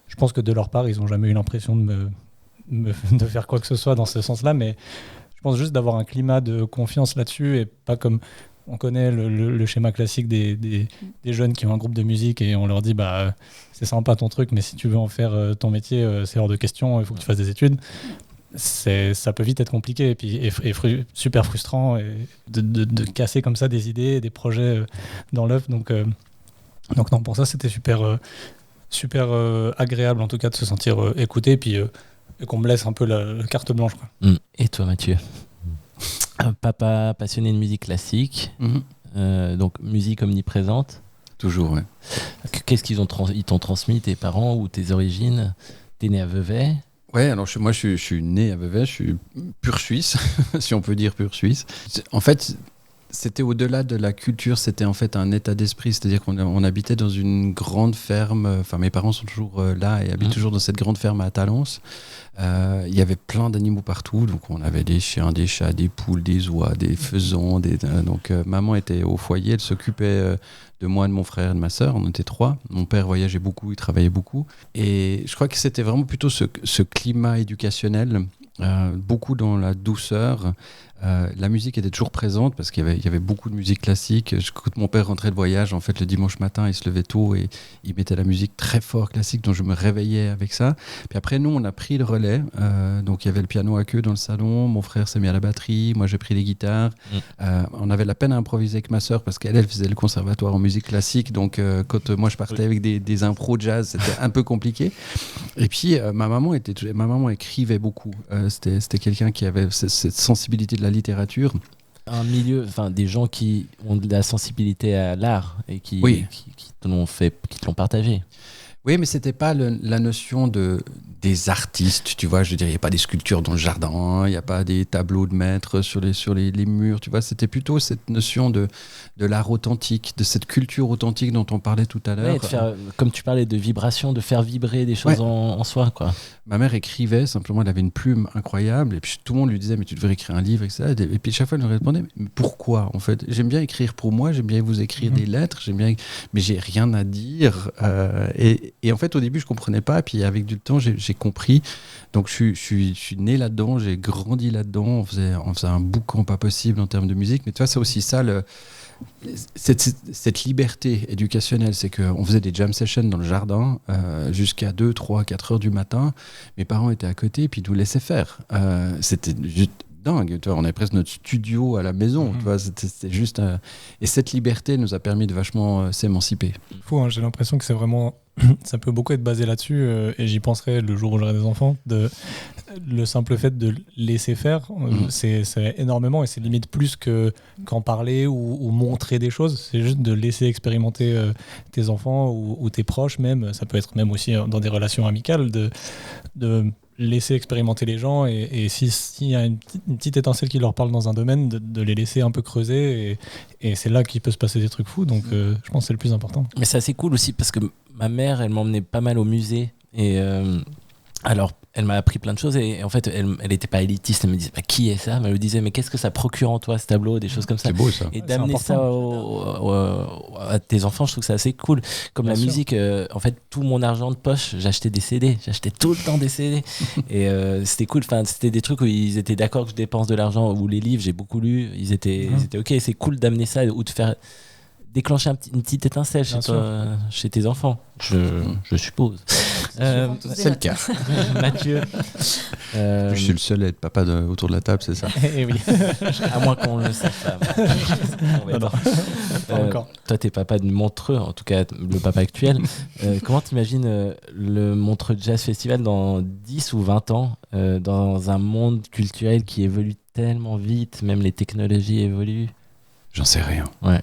je pense que de leur part, ils n'ont jamais eu l'impression de faire quoi que ce soit dans ce sens-là, mais je pense juste d'avoir un climat de confiance là-dessus et pas comme on connaît le schéma classique des jeunes qui ont un groupe de musique et on leur dit c'est sympa ton truc, mais si tu veux en faire ton métier, c'est hors de question, il faut que tu fasses des études. Ça peut vite être compliqué et puis super frustrant et de casser comme ça des idées, des projets dans l'œuf. Donc non, pour ça c'était super agréable en tout cas de se sentir écouté et puis qu'on me laisse un peu la carte blanche, quoi. Et toi, Mathieu? Papa passionné de musique classique, donc musique omniprésente. Toujours, ouais. Qu'est-ce qu'ils t'ont transmis, tes parents ou tes origines? T'es né à Vevey? Ouais, alors je suis né à Vevey, je suis pur suisse, si on peut dire pur suisse. En fait, c'était au-delà de la culture, c'était en fait un état d'esprit, c'est-à-dire qu'on habitait dans une grande ferme, enfin mes parents sont toujours là et habitent toujours dans cette grande ferme à Talence. Il y avait plein d'animaux partout, donc on avait des chiens, des chats, des poules, des oies, des faisans. Donc maman était au foyer, elle s'occupait de moi, de mon frère et de ma sœur, on était 3. Mon père voyageait beaucoup, il travaillait beaucoup. Et je crois que c'était vraiment plutôt ce climat éducationnel, beaucoup dans la douceur. La musique était toujours présente parce qu'il y avait beaucoup de musique classique. Quand mon père rentrait de voyage, en fait, le dimanche matin, il se levait tôt et il mettait la musique très fort classique, donc je me réveillais avec ça. Puis après, nous, on a pris le relais. Donc, il y avait le piano à queue dans le salon. Mon frère s'est mis à la batterie. Moi, j'ai pris les guitares. On avait la peine à improviser avec ma sœur parce qu'elle faisait le conservatoire en musique classique. Donc, quand moi, je partais avec des impros jazz, c'était un peu compliqué. Et puis, ma maman écrivait beaucoup. C'était quelqu'un qui avait cette sensibilité de la littérature. Un milieu, enfin des gens qui ont de la sensibilité à l'art et qui te l'ont partagé. Oui, mais c'était pas la notion des artistes, tu vois. Je veux dire, il n'y a pas des sculptures dans le jardin, il n'y a pas des tableaux de maîtres sur les murs, tu vois. C'était plutôt cette notion de l'art authentique, de cette culture authentique dont on parlait tout à l'heure. Ouais, de faire, comme tu parlais de vibration, de faire vibrer des choses en soi, quoi. Ma mère écrivait, simplement, elle avait une plume incroyable, et puis tout le monde lui disait, mais tu devrais écrire un livre, etc. Et puis chaque fois, elle me répondait, mais pourquoi, en fait? J'aime bien écrire pour moi, j'aime bien vous écrire des lettres, mais j'ai rien à dire. Et en fait, au début, je comprenais pas, puis avec du temps, j'ai compris. Donc, je suis né là-dedans, j'ai grandi là-dedans, on faisait un boucan pas possible en termes de musique, mais tu vois, c'est aussi ça, cette liberté éducationnelle, c'est qu'on faisait des jam sessions dans le jardin jusqu'à 2, 3, 4 heures du matin. Mes parents étaient à côté et puis ils nous laissaient faire. C'était juste dingue. Tu vois, on avait presque notre studio à la maison. Tu vois, c'était juste... Et cette liberté nous a permis de vachement s'émanciper. Fou, hein, j'ai l'impression que c'est vraiment... Ça peut beaucoup être basé là-dessus et j'y penserai le jour où j'aurai des enfants. Le simple fait de laisser faire, c'est énormément et c'est limite plus qu'en parler ou montrer des choses. C'est juste de laisser expérimenter tes enfants ou tes proches même. Ça peut être même aussi dans des relations amicales. laisser expérimenter les gens et s'il y a une petite étincelle qui leur parle dans un domaine, de les laisser un peu creuser et c'est là qu'il peut se passer des trucs fous, donc je pense que c'est le plus important. Mais c'est assez cool aussi parce que ma mère, elle m'emmenait pas mal au musée et alors elle m'a appris plein de choses et en fait elle était pas élitiste, elle me disait qui est ça, mais elle me disait mais qu'est-ce que ça procure en toi ce tableau, des choses comme ça. C'est beau ça. Et d'amener ça à tes enfants, je trouve que c'est assez cool. Comme Bien la sûr. musique, en fait tout mon argent de poche, j'achetais des CD, j'achetais tout le temps des CD et c'était cool. Enfin, c'était des trucs où ils étaient d'accord que je dépense de l'argent, ou les livres j'ai beaucoup lu, ils étaient ok, c'est cool d'amener ça ou de faire déclencher une petite étincelle chez tes enfants, je suppose. C'est le cas. Mathieu. Je suis le seul à être papa autour de la table, c'est ça. Eh oui. À moins qu'on le sache pas. Pas encore. Toi, t'es papa de Montreux, en tout cas le papa actuel. Comment t'imagines le Montreux Jazz Festival dans 10 ou 20 ans, dans un monde culturel qui évolue tellement vite, même les technologies évoluent? J'en sais rien. Ouais.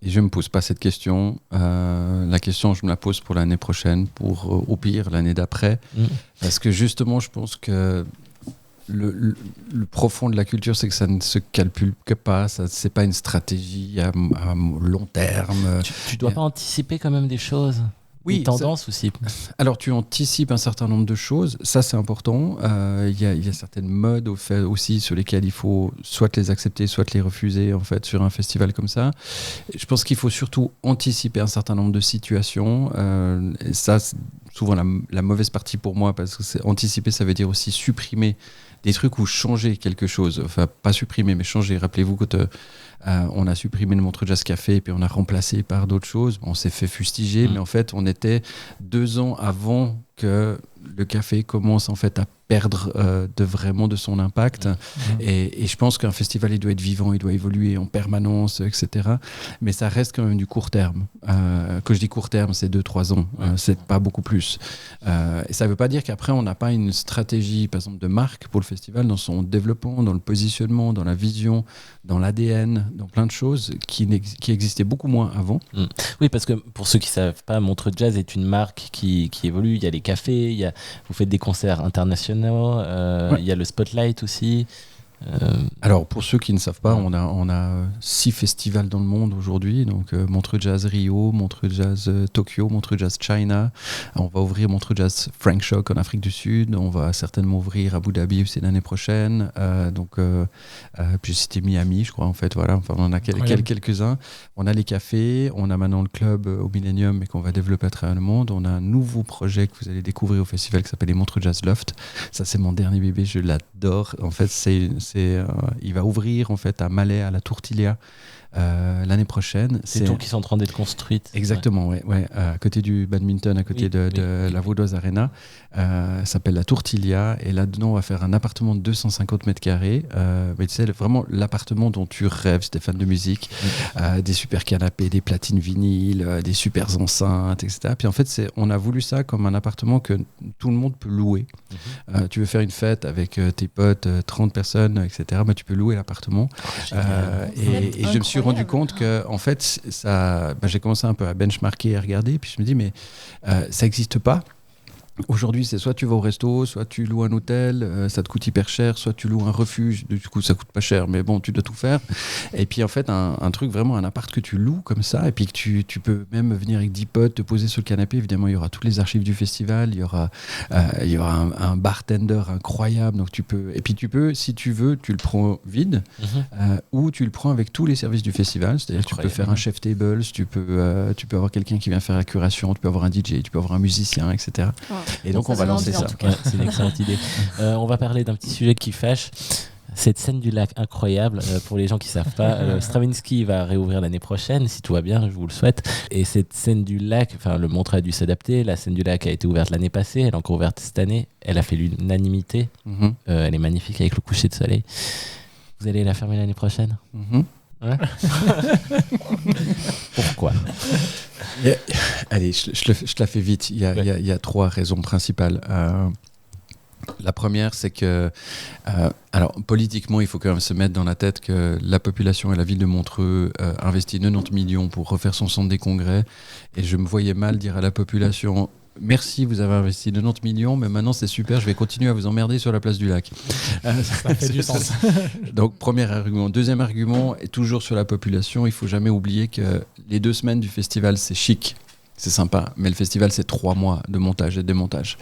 Et je ne me pose pas cette question. La question, je me la pose pour l'année prochaine, pour au pire l'année d'après. Parce que justement, je pense que le profond de la culture, c'est que ça ne se calcule que pas. Ce n'est pas une stratégie à long terme. Tu dois pas anticiper quand même des choses? Oui, des tendances aussi. Alors, tu anticipes un certain nombre de choses. Ça, c'est important. Il y a certaines modes aussi sur lesquelles il faut soit les accepter, soit les refuser en fait, sur un festival comme ça. Je pense qu'il faut surtout anticiper un certain nombre de situations. Et ça, c'est souvent la mauvaise partie pour moi, parce que anticiper, ça veut dire aussi supprimer des trucs ou changer quelque chose. Enfin, pas supprimer, mais changer. Rappelez-vous quand on a supprimé le Montreux Jazz Café et puis on a remplacé par d'autres choses. On s'est fait fustiger, mais en fait, on était 2 ans avant que le café commence en fait à perdre vraiment de son impact. Et je pense qu'un festival, il doit être vivant, il doit évoluer en permanence, etc. Mais ça reste quand même du court terme. Quand je dis court terme, c'est 2-3 ans. C'est pas beaucoup plus. Et ça ne veut pas dire qu'après, on n'a pas une stratégie, par exemple, de marque pour le festival, dans son développement, dans le positionnement, dans la vision, dans l'ADN, dans plein de choses qui existaient beaucoup moins avant. Oui, parce que pour ceux qui ne savent pas, Montreux Jazz est une marque qui évolue. Il y a les cafés, vous faites des concerts internationaux, il y a le Spotlight aussi. Alors, pour ceux qui ne savent pas, on a 6 festivals dans le monde aujourd'hui. Donc, Montreux Jazz Rio, Montreux Jazz Tokyo, Montreux Jazz China. On va ouvrir Montreux Jazz Frank Shock en Afrique du Sud. On va certainement ouvrir Abu Dhabi aussi l'année prochaine. Puis c'était Miami, je crois, en fait. Voilà. Enfin, on en a quelques-uns. On a les cafés. On a maintenant le club au Millennium, mais qu'on va développer à travers le monde. On a un nouveau projet que vous allez découvrir au festival qui s'appelle les Montreux Jazz Loft. Ça, c'est mon dernier bébé. Je l'adore. En fait, il va ouvrir en fait à Malais, à la Tourtilia, l'année prochaine. C'est tours qui sont en train d'être construites. Exactement, ouais, à côté du badminton, à côté de la Vaudoise Arena. Ça s'appelle la Tourtilia. Et là-dedans, on va faire un appartement de 250 mètres carrés. Mais tu sais, vraiment l'appartement dont tu rêves, Stéphane, de musique. Des super canapés, des platines vinyles, des super enceintes, etc. Puis en fait, on a voulu ça comme un appartement que tout le monde peut louer. Tu veux faire une fête avec tes potes, 30 personnes, etc. Tu peux louer l'appartement. Et je me suis rendu compte que, en fait, j'ai commencé un peu à benchmarker, à regarder, puis je me dis, mais ça n'existe pas. Aujourd'hui, c'est soit tu vas au resto, soit tu loues un hôtel, ça te coûte hyper cher, soit tu loues un refuge, du coup ça coûte pas cher, mais bon, tu dois tout faire. Et puis en fait, un truc vraiment, un appart que tu loues comme ça, et puis que tu peux même venir avec 10 potes, te poser sur le canapé. Évidemment, il y aura toutes les archives du festival, il y aura un bartender incroyable, donc tu peux, si tu veux, tu le prends vide, ou tu le prends avec tous les services du festival, c'est-à-dire que tu peux faire un chef tables, tu peux avoir quelqu'un qui vient faire la curation, tu peux avoir un DJ, tu peux avoir un musicien, etc. Et donc on va lancer ça. Ouais, c'est une excellente idée. On va parler d'un petit sujet qui fâche. Cette scène du lac incroyable, pour les gens qui ne savent pas, Stravinsky va réouvrir l'année prochaine, si tout va bien, je vous le souhaite. Et cette scène du lac, le Montreux a dû s'adapter. La scène du lac a été ouverte l'année passée, elle est encore ouverte cette année. Elle a fait l'unanimité. Elle est magnifique avec le coucher de soleil. Vous allez la fermer l'année prochaine? Ouais. Pourquoi? Allez, je la fais vite. Il y a 3 raisons principales. La première, c'est que, alors politiquement, il faut quand même se mettre dans la tête que la population et la ville de Montreux investit 90 millions pour refaire son centre des congrès. Et je me voyais mal dire à la population, merci, vous avez investi 90 millions, mais maintenant c'est super, je vais continuer à vous emmerder sur la place du Lac. Ça fait du sens. Donc, premier argument. Deuxième argument, est toujours sur la population. Il ne faut jamais oublier que les 2 semaines du festival, c'est chic. C'est sympa, mais le festival, c'est 3 mois de montage et de démontage.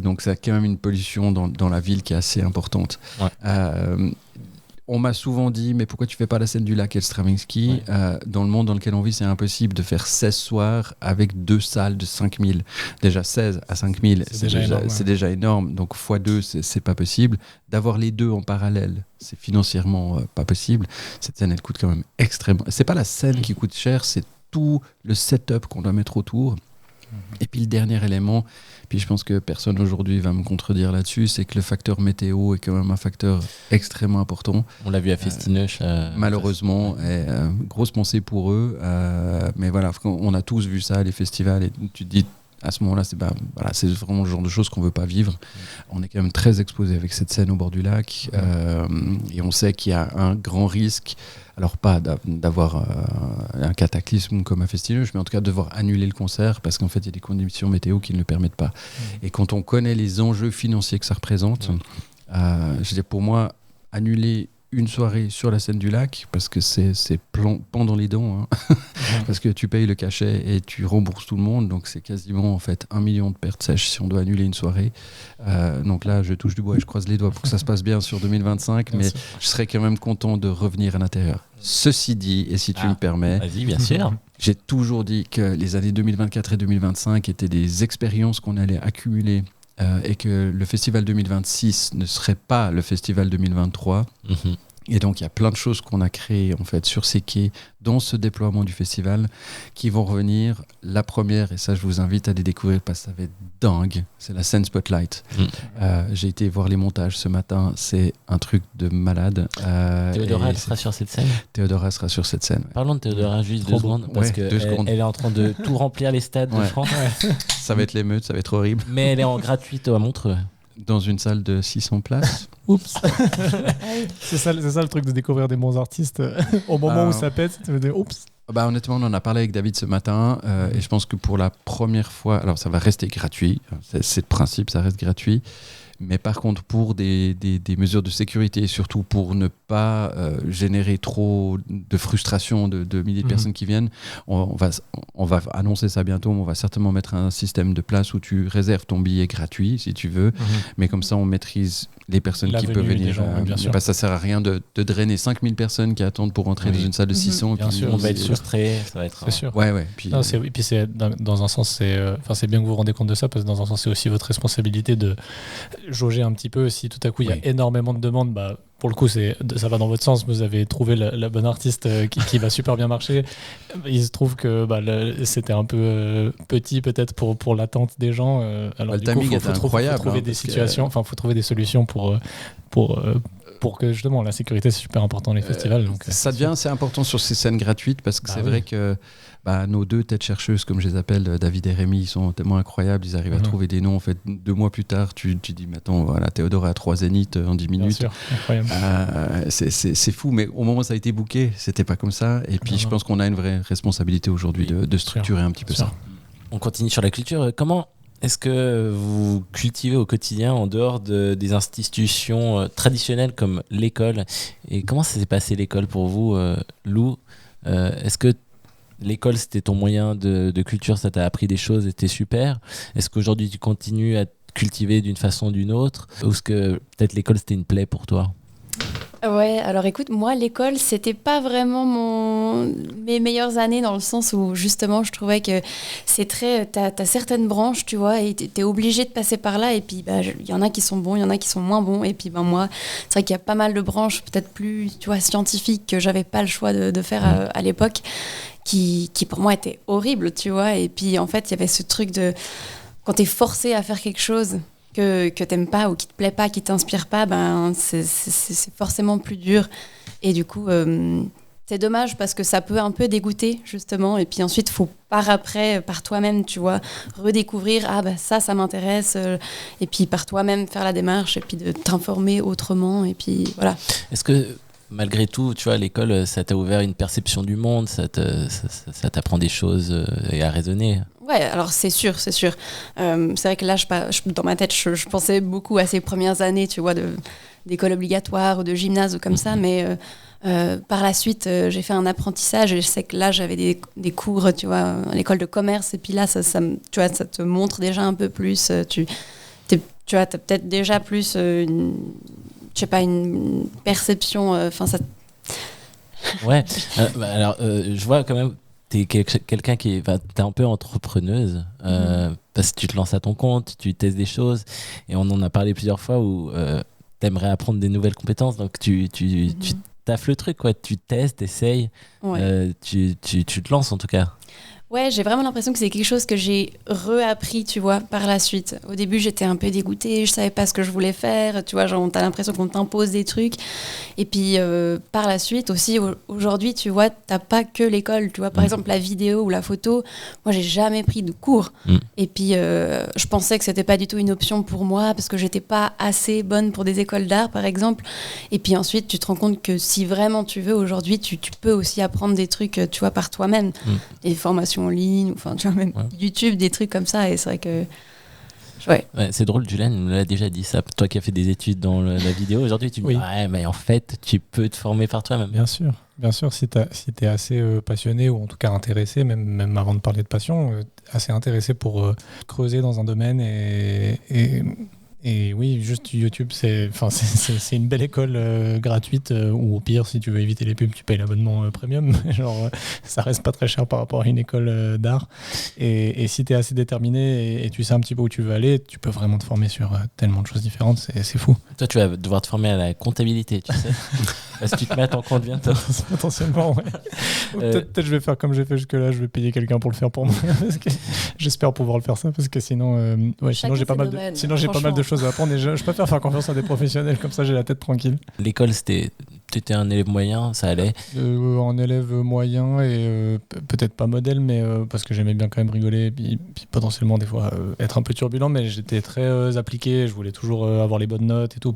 Donc, ça a quand même une pollution dans la ville qui est assez importante. Ouais. On m'a souvent dit, mais pourquoi tu fais pas la scène du Lac et le Stravinsky ? Dans le monde dans lequel on vit, c'est impossible de faire 16 soirs avec 2 salles de 5000. Déjà 16 à 5000, c'est déjà énorme. Donc x2, c'est pas possible. D'avoir les deux en parallèle, c'est financièrement pas possible. Cette scène, elle coûte quand même extrêmement... C'est pas la scène qui coûte cher, c'est tout le setup qu'on doit mettre autour. Et puis le dernier élément, puis je pense que personne aujourd'hui va me contredire là-dessus, c'est que le facteur météo est quand même un facteur extrêmement important. On l'a vu à Festinoche. Malheureusement, grosse pensée pour eux. Mais voilà, on a tous vu ça, les festivals, et tu te dis, à ce moment-là, c'est vraiment le genre de choses qu'on ne veut pas vivre. On est quand même très exposé avec cette scène au bord du lac. Et on sait qu'il y a un grand risque, alors pas d'avoir un cataclysme comme à Festinoche, mais en tout cas de devoir annuler le concert parce qu'en fait, il y a des conditions météo qui ne le permettent pas. Et quand on connaît les enjeux financiers que ça représente, je veux dire, pour moi, annuler une soirée sur la scène du lac, parce que c'est pendant les dents, hein. Parce que tu payes le cachet et tu rembourses tout le monde, donc c'est quasiment en fait 1 million de pertes sèches si on doit annuler une soirée. Donc là, je touche du bois et je croise les doigts pour que ça se passe bien sur 2025, mais je serais quand même content de revenir à l'intérieur. Ceci dit, et si tu me permets, vas-y, bien sûr. J'ai toujours dit que les années 2024 et 2025 étaient des expériences qu'on allait accumuler et que le festival 2026 ne serait pas le festival 2023. Et donc, il y a plein de choses qu'on a créées en fait, sur ces quais, dans ce déploiement du festival, qui vont revenir. La première, et ça, je vous invite à les découvrir parce que ça va être dingue, c'est la scène Spotlight. J'ai été voir les montages ce matin, c'est un truc de malade. Théodora, elle sera sur cette scène ? Théodora sera sur cette scène. Ouais. Parlons de Théodora juste 2 secondes, parce qu'elle est en train de tout remplir les stades de France. Ça va être l'émeute, ça va être horrible. Mais elle est en gratuite à Montreux. Dans une salle de 600 places. Oups. c'est ça le truc de découvrir des bons artistes au moment où ça pète. Tu veux dire, oups. Honnêtement, on en a parlé avec David ce matin et je pense que pour la première fois, alors ça va rester gratuit, c'est le principe, ça reste gratuit. Mais par contre, pour des mesures de sécurité, surtout pour ne pas générer trop de frustration de milliers de personnes qui viennent, on va annoncer ça bientôt, mais on va certainement mettre un système de place où tu réserves ton billet gratuit, si tu veux. Mais comme ça, on maîtrise les personnes qui peuvent venir. Ça sert à rien de drainer 5000 personnes qui attendent pour rentrer dans une salle de 600. Bien sûr, on va être frustré. Ça va être... C'est sûr. Ouais. Puis c'est, dans un sens, c'est bien que vous vous rendez compte de ça, parce que dans un sens, c'est aussi votre responsabilité de jauger un petit peu. Si tout à coup il y a énormément de demandes, pour le coup ça va dans votre sens, vous avez trouvé la bonne artiste qui va super bien marcher. Il se trouve que c'était un peu petit peut-être pour l'attente des gens, alors du coup faut trouver des situations, faut trouver des solutions pour que justement la sécurité, c'est super important les festivals. Donc, ça devient assez important sur ces scènes gratuites, parce que c'est vrai que nos 2 têtes chercheuses, comme je les appelle, David et Rémi, ils sont tellement incroyables, ils arrivent à trouver des noms. En fait, 2 mois plus tard, tu dis, mais attends, voilà, Théodore a 3 zéniths en 10 minutes. Bien sûr, incroyable. C'est fou, mais au moment où ça a été booké, c'était pas comme ça. Et puis je pense qu'on a une vraie responsabilité aujourd'hui de structurer un petit peu ça. On continue sur la culture. Comment est-ce que vous cultivez au quotidien en dehors des institutions traditionnelles comme l'école ? Et comment ça s'est passé l'école pour vous, Lou ? Est-ce que l'école c'était ton moyen de culture, ça t'a appris des choses et c'était super ? Est-ce qu'aujourd'hui tu continues à te cultiver d'une façon ou d'une autre ? Ou est-ce que peut-être l'école c'était une plaie pour toi ? Ouais, alors écoute, moi l'école c'était pas vraiment mes meilleures années, dans le sens où justement je trouvais que c'est très, t'as certaines branches, tu vois, et t'es obligé de passer par là, et puis il y en a qui sont bons, il y en a qui sont moins bons, et puis moi c'est vrai qu'il y a pas mal de branches peut-être plus, tu vois, scientifiques, que j'avais pas le choix de faire à l'époque, qui pour moi étaient horribles, tu vois. Et puis en fait il y avait ce truc de quand t'es forcé à faire quelque chose que t'aimes pas ou qui te plaît pas, qui t'inspire pas, c'est forcément plus dur. Et du coup, c'est dommage parce que ça peut un peu dégoûter, justement. Et puis ensuite, faut par toi-même, tu vois, redécouvrir, ça m'intéresse. Et puis par toi-même, faire la démarche et puis de t'informer autrement. Et puis voilà. Est-ce que malgré tout, tu vois, l'école, ça t'a ouvert une perception du monde, ça t'apprend des choses et à raisonner. Ouais, alors c'est sûr. C'est vrai que là, dans ma tête, je pensais beaucoup à ces premières années, tu vois, d'école obligatoire ou de gymnase ou comme ça, mais par la suite, j'ai fait un apprentissage et je sais que là, j'avais des cours, tu vois, à l'école de commerce, et puis là, tu vois, ça te montre déjà un peu plus, tu vois, t'as peut-être déjà plus, je sais pas, une perception, ça... Ouais, alors je vois quand même, t'es quelqu'un qui t'es un peu entrepreneuse, parce que tu te lances à ton compte, tu testes des choses, et on en a parlé plusieurs fois où t'aimerais apprendre des nouvelles compétences, donc tu taffes le truc, quoi. Tu testes, t'essayes, tu te lances en tout cas. Ouais, j'ai vraiment l'impression que c'est quelque chose que j'ai reappris, tu vois, par la suite. Au début, j'étais un peu dégoûtée, je savais pas ce que je voulais faire, tu vois, genre, t'as l'impression qu'on t'impose des trucs. Et puis, par la suite aussi, aujourd'hui, tu vois, t'as pas que l'école, tu vois. Par exemple, la vidéo ou la photo, moi, j'ai jamais pris de cours. Et puis, je pensais que c'était pas du tout une option pour moi parce que j'étais pas assez bonne pour des écoles d'art, par exemple. Et puis ensuite, tu te rends compte que si vraiment tu veux, aujourd'hui, tu peux aussi apprendre des trucs, tu vois, par toi-même. Des formations en ligne, enfin tu vois, même YouTube, des trucs comme ça, et c'est vrai que ouais, c'est drôle, Julien nous l'a déjà dit ça, toi qui as fait des études dans la vidéo, aujourd'hui tu me dis ouais, mais en fait tu peux te former par toi-même. Bien sûr, si t'es assez passionné, ou en tout cas intéressé, même avant de parler de passion, assez intéressé pour creuser dans un domaine, et oui, juste YouTube, c'est une belle école gratuite, ou au pire, si tu veux éviter les pubs, tu payes l'abonnement premium. Genre, ça reste pas très cher par rapport à une école d'art. Et si tu es assez déterminé et tu sais un petit peu où tu veux aller, tu peux vraiment te former sur tellement de choses différentes, c'est fou. Toi, tu vas devoir te former à la comptabilité, tu sais. Parce que tu te mets à ton compte bientôt. Potentiellement, ouais. Peut-être je vais faire comme j'ai fait jusque-là, je vais payer quelqu'un pour le faire pour moi. Parce que j'espère pouvoir le faire ça, parce que sinon j'ai pas mal de choses à apprendre, et je préfère faire confiance à des professionnels, comme ça j'ai la tête tranquille. L'école, t'étais un élève moyen, ça allait? Un élève moyen, et peut-être pas modèle, mais parce que j'aimais bien quand même rigoler, puis potentiellement des fois être un peu turbulent, mais j'étais très appliqué, je voulais toujours avoir les bonnes notes et tout.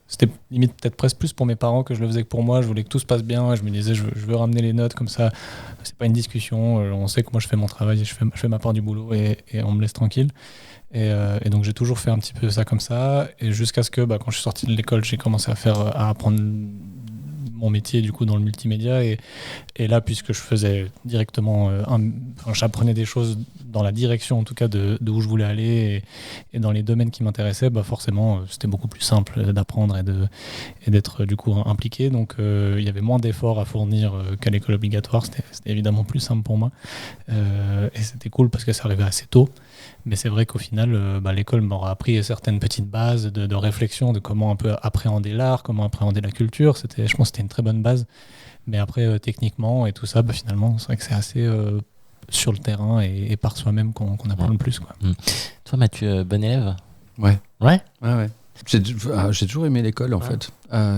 C'était limite peut-être presque plus pour mes parents que je le faisais que pour moi. Je voulais que tout se passe bien, et je me disais je veux ramener les notes, comme ça c'est pas une discussion, on sait que moi je fais mon travail et je fais ma part du boulot, et on me laisse tranquille. Et donc j'ai toujours fait un petit peu ça comme ça, et jusqu'à ce que quand je suis sorti de l'école, j'ai commencé à apprendre mon métier du coup dans le multimédia, et là, puisque je faisais directement j'apprenais des choses dans la direction en tout cas de où je voulais aller, et dans les domaines qui m'intéressaient, forcément c'était beaucoup plus simple d'apprendre et d'être du coup impliqué. Donc il y avait moins d'efforts à fournir qu'à l'école obligatoire. C'était évidemment plus simple pour moi, et c'était cool parce que ça arrivait assez tôt. Mais c'est vrai qu'au final, l'école m'aura appris certaines petites bases de réflexion, de comment un peu appréhender l'art, comment appréhender la culture. Je pense que c'était une très bonne base. Mais après, techniquement et tout ça, finalement, c'est vrai que c'est assez sur le terrain et par soi-même qu'on apprend le plus, quoi. Toi, Mathieu, bon élève? Ouais. Ouais. J'ai toujours aimé l'école, en fait.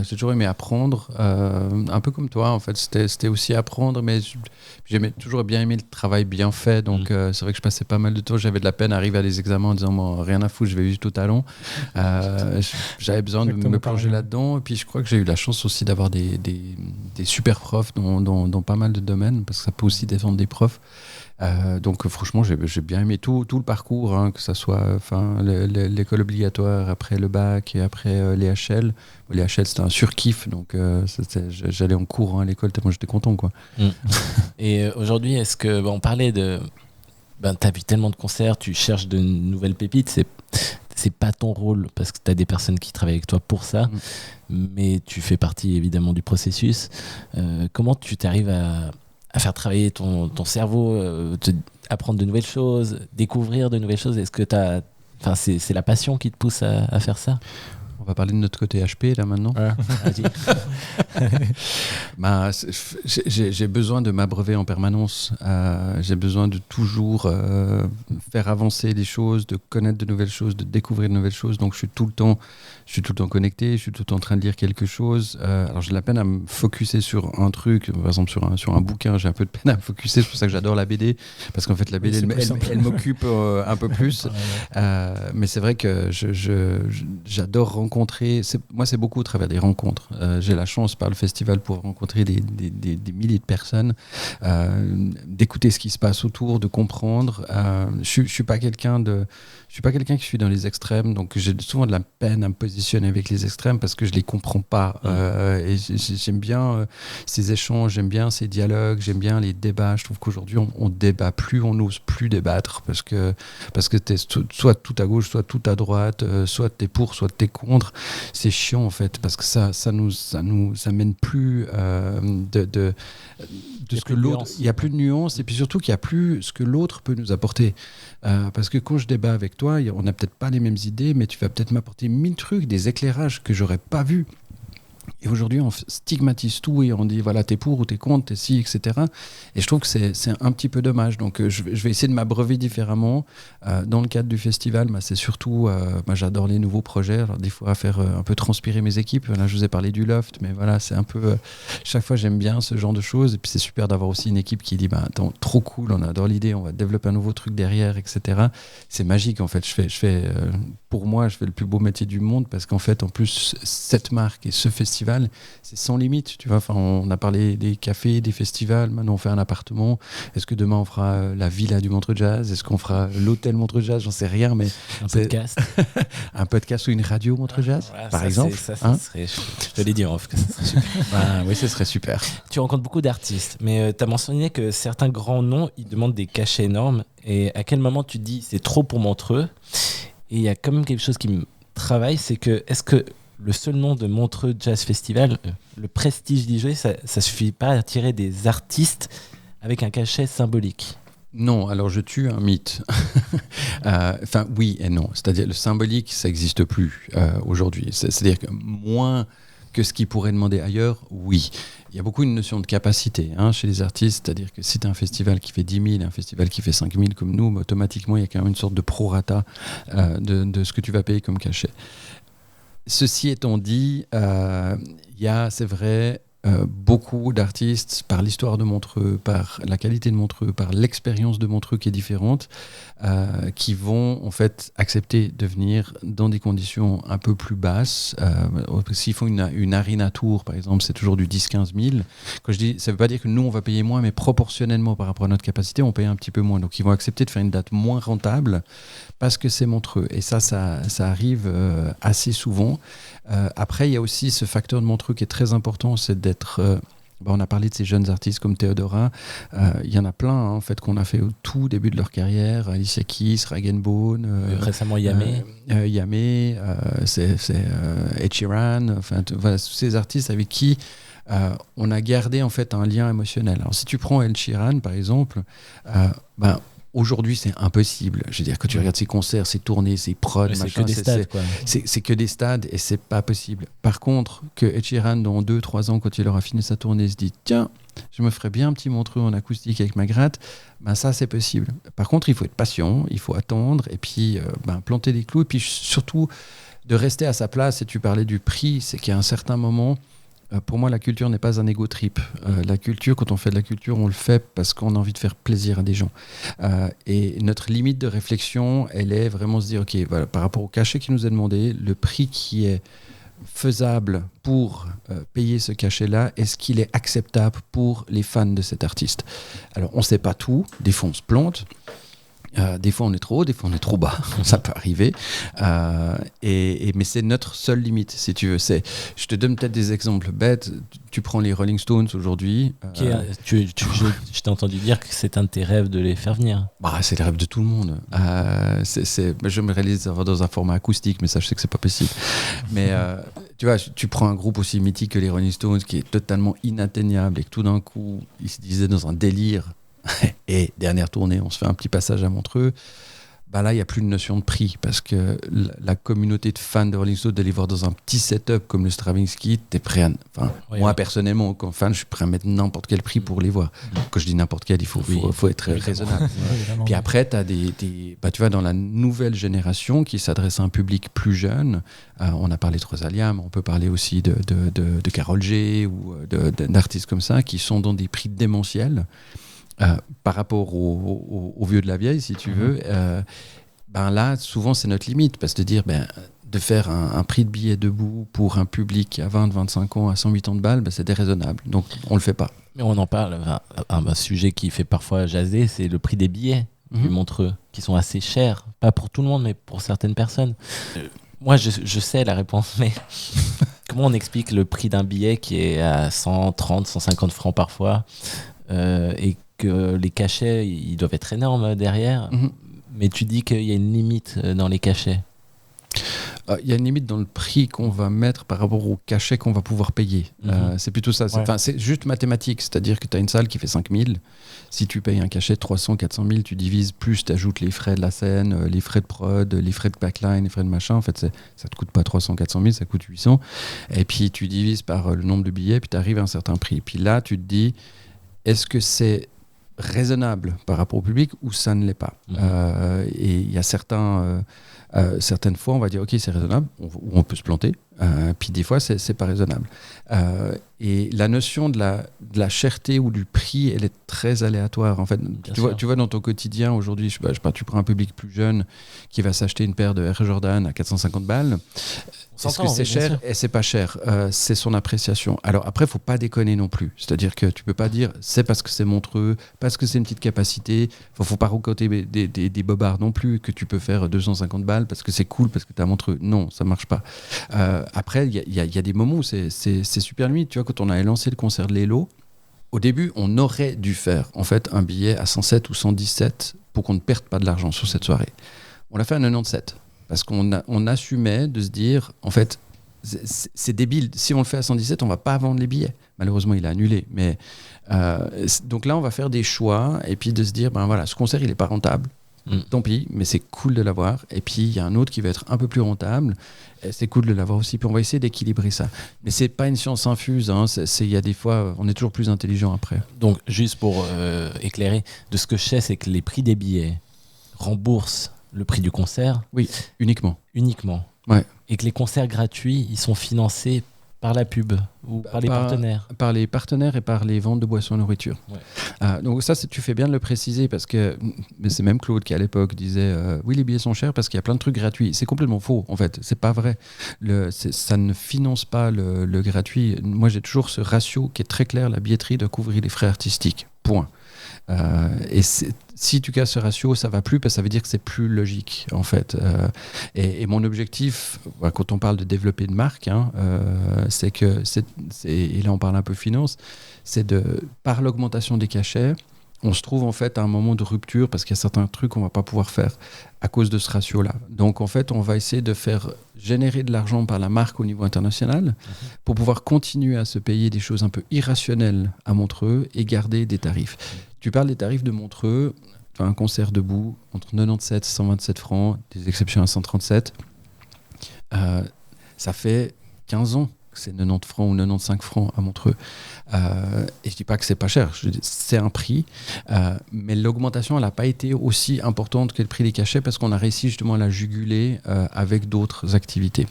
J'ai toujours aimé apprendre, un peu comme toi, en fait. C'était aussi apprendre, mais j'aimais toujours bien aimé le travail bien fait. Donc, c'est vrai que je passais pas mal de temps. J'avais de la peine à arriver à des examens en disant rien à foutre, je vais juste au talon. J'avais besoin de me plonger là-dedans. Et puis, je crois que j'ai eu la chance aussi d'avoir des super profs dans pas mal de domaines, parce que ça peut aussi défendre des profs. Donc franchement j'ai bien aimé tout le parcours, que ça soit l'école obligatoire, après le bac et après les HL. Les HL c'était un surkiff, donc j'allais en cours à l'école tellement j'étais content, quoi. Et aujourd'hui, est-ce que on parlait de t'as vu tellement de concerts, tu cherches de nouvelles pépites, c'est pas ton rôle parce que t'as des personnes qui travaillent avec toi pour ça, mais tu fais partie évidemment du processus. Comment tu t'arrives à faire travailler ton cerveau, apprendre de nouvelles choses, découvrir de nouvelles choses? Est-ce que c'est la passion qui te pousse à faire ça? On va parler de notre côté HP là maintenant. J'ai besoin de m'abreuver en permanence. J'ai besoin de toujours faire avancer les choses, de connaître de nouvelles choses, de découvrir de nouvelles choses. Donc je suis tout le temps connecté, je suis tout le temps en train de lire quelque chose. Alors j'ai de la peine à me focuser sur un truc, par exemple sur un bouquin, j'ai un peu de peine à me focuser. C'est pour ça que j'adore la BD, parce qu'en fait la BD elle m'occupe un peu plus. Mais c'est vrai que j'adore rencontrer rencontrer. Moi, c'est beaucoup au travers des rencontres. J'ai la chance par le festival pour rencontrer des milliers de personnes, d'écouter ce qui se passe autour, de comprendre. Je suis pas quelqu'un qui suis dans les extrêmes, donc j'ai souvent de la peine à me positionner avec les extrêmes parce que je les comprends pas. Et j'aime bien ces échanges, j'aime bien ces dialogues, j'aime bien les débats. Je trouve qu'aujourd'hui on débat plus, on n'ose plus débattre parce que t'es soit tout à gauche, soit tout à droite, soit t'es pour, soit t'es contre. C'est chiant en fait parce que ça mène plus de ce que l'autre. Il y a plus de nuances et puis surtout qu'il y a plus ce que l'autre peut nous apporter. Parce que quand je débat avec toi, on n'a peut-être pas les mêmes idées, mais tu vas peut-être m'apporter 1000 trucs, des éclairages que j'aurais pas vus. Et aujourd'hui, on stigmatise tout et on dit voilà, t'es pour ou t'es contre, t'es ci, etc. Et je trouve que c'est un petit peu dommage. Donc, je vais essayer de m'abreuver différemment. Dans le cadre du festival, c'est surtout, j'adore les nouveaux projets. Alors, des fois, faire un peu transpirer mes équipes. Là, je vous ai parlé du loft, mais voilà, c'est un peu. Chaque fois, j'aime bien ce genre de choses. Et puis, c'est super d'avoir aussi une équipe qui dit attends, trop cool, on adore l'idée, on va développer un nouveau truc derrière, etc. C'est magique, en fait. Pour moi, je fais le plus beau métier du monde parce qu'en fait, en plus, cette marque et ce festival, c'est sans limite, tu vois. Enfin, on a parlé des cafés, des festivals, maintenant on fait un appartement. Est-ce que demain on fera la villa du Montreux Jazz? Est-ce qu'on fera l'hôtel Montreux Jazz? J'en sais rien, mais un podcast. Un podcast ou une radio Montreux Jazz, par exemple. Ça serait, je te l'ai dit en off, que ça serait super. Oui, ce serait super. Tu rencontres beaucoup d'artistes, mais tu as mentionné que certains grands noms, ils demandent des cachets énormes. Et à quel moment tu te dis c'est trop pour Montreux? Et il y a quand même quelque chose qui me travaille, c'est que est-ce que le seul nom de Montreux Jazz Festival, le prestige d'y jouer, ça suffit pas à attirer des artistes avec un cachet symbolique? Non, alors je tue un mythe. Enfin, oui et non. C'est-à-dire le symbolique, ça n'existe plus aujourd'hui. C'est-à-dire que moins que ce qu'ils pourraient demander ailleurs, oui. Il y a beaucoup une notion de capacité chez les artistes, c'est-à-dire que si tu as un festival qui fait 10 000 et un festival qui fait 5 000 comme nous, automatiquement, il y a quand même une sorte de prorata de ce que tu vas payer comme cachet. Ceci étant dit, il y a, c'est vrai, beaucoup d'artistes, par l'histoire de Montreux, par la qualité de Montreux, par l'expérience de Montreux qui est différente, qui vont en fait accepter de venir dans des conditions un peu plus basses. S'ils font une arena tour, par exemple, c'est toujours du 10-15 000. Quand je dis, ça ne veut pas dire que nous, on va payer moins, mais proportionnellement par rapport à notre capacité, on paye un petit peu moins. Donc, ils vont accepter de faire une date moins rentable parce que c'est Montreux. Et ça arrive assez souvent. Après, il y a aussi ce facteur de Montreux qui est très important, c'est d'être... on a parlé de ces jeunes artistes comme Théodora. Il y en a plein en fait, qu'on a fait au tout début de leur carrière. Alicia Keys, Rag & Bone. Récemment Yamé. Yamé, c'est Ed Sheeran. Voilà, tous ces artistes avec qui on a gardé en fait, un lien émotionnel. Alors si tu prends Ed Sheeran par exemple, aujourd'hui, c'est impossible. Je veux dire, quand tu regardes ses concerts, ses tournées, ses prods, c'est que des stades, quoi. C'est que des stades et c'est pas possible. Par contre, que Ed Sheeran, dans 2-3 ans, quand il aura fini sa tournée, se dit tiens, je me ferais bien un petit Montreux en acoustique avec ma gratte, ça, c'est possible. Par contre, il faut être patient, il faut attendre et puis planter des clous et puis surtout de rester à sa place. Et tu parlais du prix, c'est qu'à un certain moment, pour moi, la culture n'est pas un ego trip. La culture, quand on fait de la culture, on le fait parce qu'on a envie de faire plaisir à des gens. Et notre limite de réflexion, elle est vraiment se dire, ok, voilà, par rapport au cachet qui nous est demandé, le prix qui est faisable pour payer ce cachet-là, est-ce qu'il est acceptable pour les fans de cet artiste? Alors, on ne sait pas tout. Des fois, on se plante. Des fois on est trop haut, des fois on est trop bas, ça peut arriver, mais c'est notre seule limite si tu veux. Je te donne peut-être des exemples bêtes. Tu prends les Rolling Stones aujourd'hui. Je t'ai entendu dire que c'est un de tes rêves de les faire venir. C'est le rêve de tout le monde. Je me réalise dans un format acoustique, mais ça je sais que c'est pas possible. Mais tu vois, tu prends un groupe aussi mythique que les Rolling Stones qui est totalement inatteignable et que tout d'un coup ils se disaient dans un délire. Et dernière tournée, on se fait un petit passage à Montreux. Là, il n'y a plus de notion de prix parce que la communauté de fans de Rolling Stones, d'aller voir dans un petit setup comme le Stravinsky, t'es prêt à... Moi, personnellement, comme fan, je suis prêt à mettre n'importe quel prix pour les voir. Quand je dis n'importe quel, il faut être raisonnable. Puis après, tu as tu vois, dans la nouvelle génération qui s'adresse à un public plus jeune, on a parlé de Rosalia, mais on peut parler aussi de Karol G ou d'artistes comme ça qui sont dans des prix démentiels. Par rapport aux vieux de la vieille, si tu veux, là, souvent, c'est notre limite. Parce que de dire, de faire un prix de billet debout pour un public à 20-25 ans à 180 balles, c'est déraisonnable. Donc, on le fait pas. Mais on en parle. Un sujet qui fait parfois jaser, c'est le prix des billets du Montreux, qui sont assez chers. Pas pour tout le monde, mais pour certaines personnes. Moi, je sais la réponse, mais comment on explique le prix d'un billet qui est à 130, 150 francs parfois et que les cachets, ils doivent être énormes derrière. Mais tu dis qu'il y a une limite dans les cachets. Il y a une limite dans le prix qu'on va mettre par rapport au cachet qu'on va pouvoir payer. C'est plutôt ça. C'est juste mathématique. C'est-à-dire que tu as une salle qui fait 5 000. Si tu payes un cachet de 300, 400 000, tu divises plus, tu ajoutes les frais de la scène, les frais de prod, les frais de backline, les frais de machin. En fait, ça te coûte pas 300, 400 000, ça coûte 800. Et puis, tu divises par le nombre de billets, puis tu arrives à un certain prix. Puis là, tu te dis, est-ce que c'est raisonnable par rapport au public ou ça ne l'est pas. Et il y a certaines fois, on va dire, OK, c'est raisonnable, on peut se planter. Puis des fois, c'est pas raisonnable. Et la notion de la cherté ou du prix, elle est très aléatoire. En fait, tu vois, dans ton quotidien, aujourd'hui, je sais pas, tu prends un public plus jeune qui va s'acheter une paire de Air Jordan à 450 balles. Est-ce que c'est cher et c'est pas cher? C'est son appréciation. Alors après, il ne faut pas déconner non plus. C'est-à-dire que tu ne peux pas dire c'est parce que c'est Montreux, parce que c'est une petite capacité. Il ne faut pas raconter des bobards non plus que tu peux faire 250 balles parce que c'est cool, parce que tu as Montreux. Non, ça ne marche pas. Après, il y a des moments où c'est super limite. Tu vois, quand on a lancé le concert de Lélo, au début, on aurait dû faire en fait un billet à 107 ou 117 pour qu'on ne perde pas de l'argent sur cette soirée. On l'a fait à 97. Parce qu'on assumait de se dire, en fait, c'est débile. Si on le fait à 117, on ne va pas vendre les billets. Malheureusement, il a annulé. Mais, donc là, on va faire des choix et puis de se dire, ben voilà, ce concert, il n'est pas rentable. Tant pis, mais c'est cool de l'avoir. Et puis, il y a un autre qui va être un peu plus rentable. Et c'est cool de l'avoir aussi. Puis, on va essayer d'équilibrer ça. Mais ce n'est pas une science infuse. Il y a des fois, on est toujours plus intelligent après. Donc, juste pour éclairer, de ce que je sais, c'est que les prix des billets remboursent le prix du concert. Oui, uniquement. Ouais. Et que les concerts gratuits, ils sont financés par la pub ou par les partenaires. Par les partenaires et par les ventes de boissons et nourriture. Ouais. Donc ça, tu fais bien de le préciser parce que c'est même Claude qui à l'époque disait oui, les billets sont chers parce qu'il y a plein de trucs gratuits. C'est complètement faux en fait. C'est pas vrai. Ça ne finance pas le gratuit. Moi, j'ai toujours ce ratio qui est très clair. La billetterie doit couvrir les frais artistiques. Point. Et si tu casses ce ratio, ça va plus parce que ça veut dire que c'est plus logique en fait. Et mon objectif, quand on parle de développer une marque, c'est que et là on parle un peu finance, c'est par l'augmentation des cachets, on se trouve en fait à un moment de rupture parce qu'il y a certains trucs qu'on va pas pouvoir faire à cause de ce ratio-là. Donc en fait, on va essayer de faire générer de l'argent par la marque au niveau international pour pouvoir continuer à se payer des choses un peu irrationnelles à Montreux et garder des tarifs. Tu parles des tarifs de Montreux, un concert debout entre 97 et 127 francs, des exceptions à 137. Ça fait 15 ans que c'est 90 francs ou 95 francs à Montreux. Et je dis pas que c'est pas cher, c'est un prix, mais l'augmentation elle n'a pas été aussi importante que le prix des cachets parce qu'on a réussi justement à la juguler avec d'autres activités.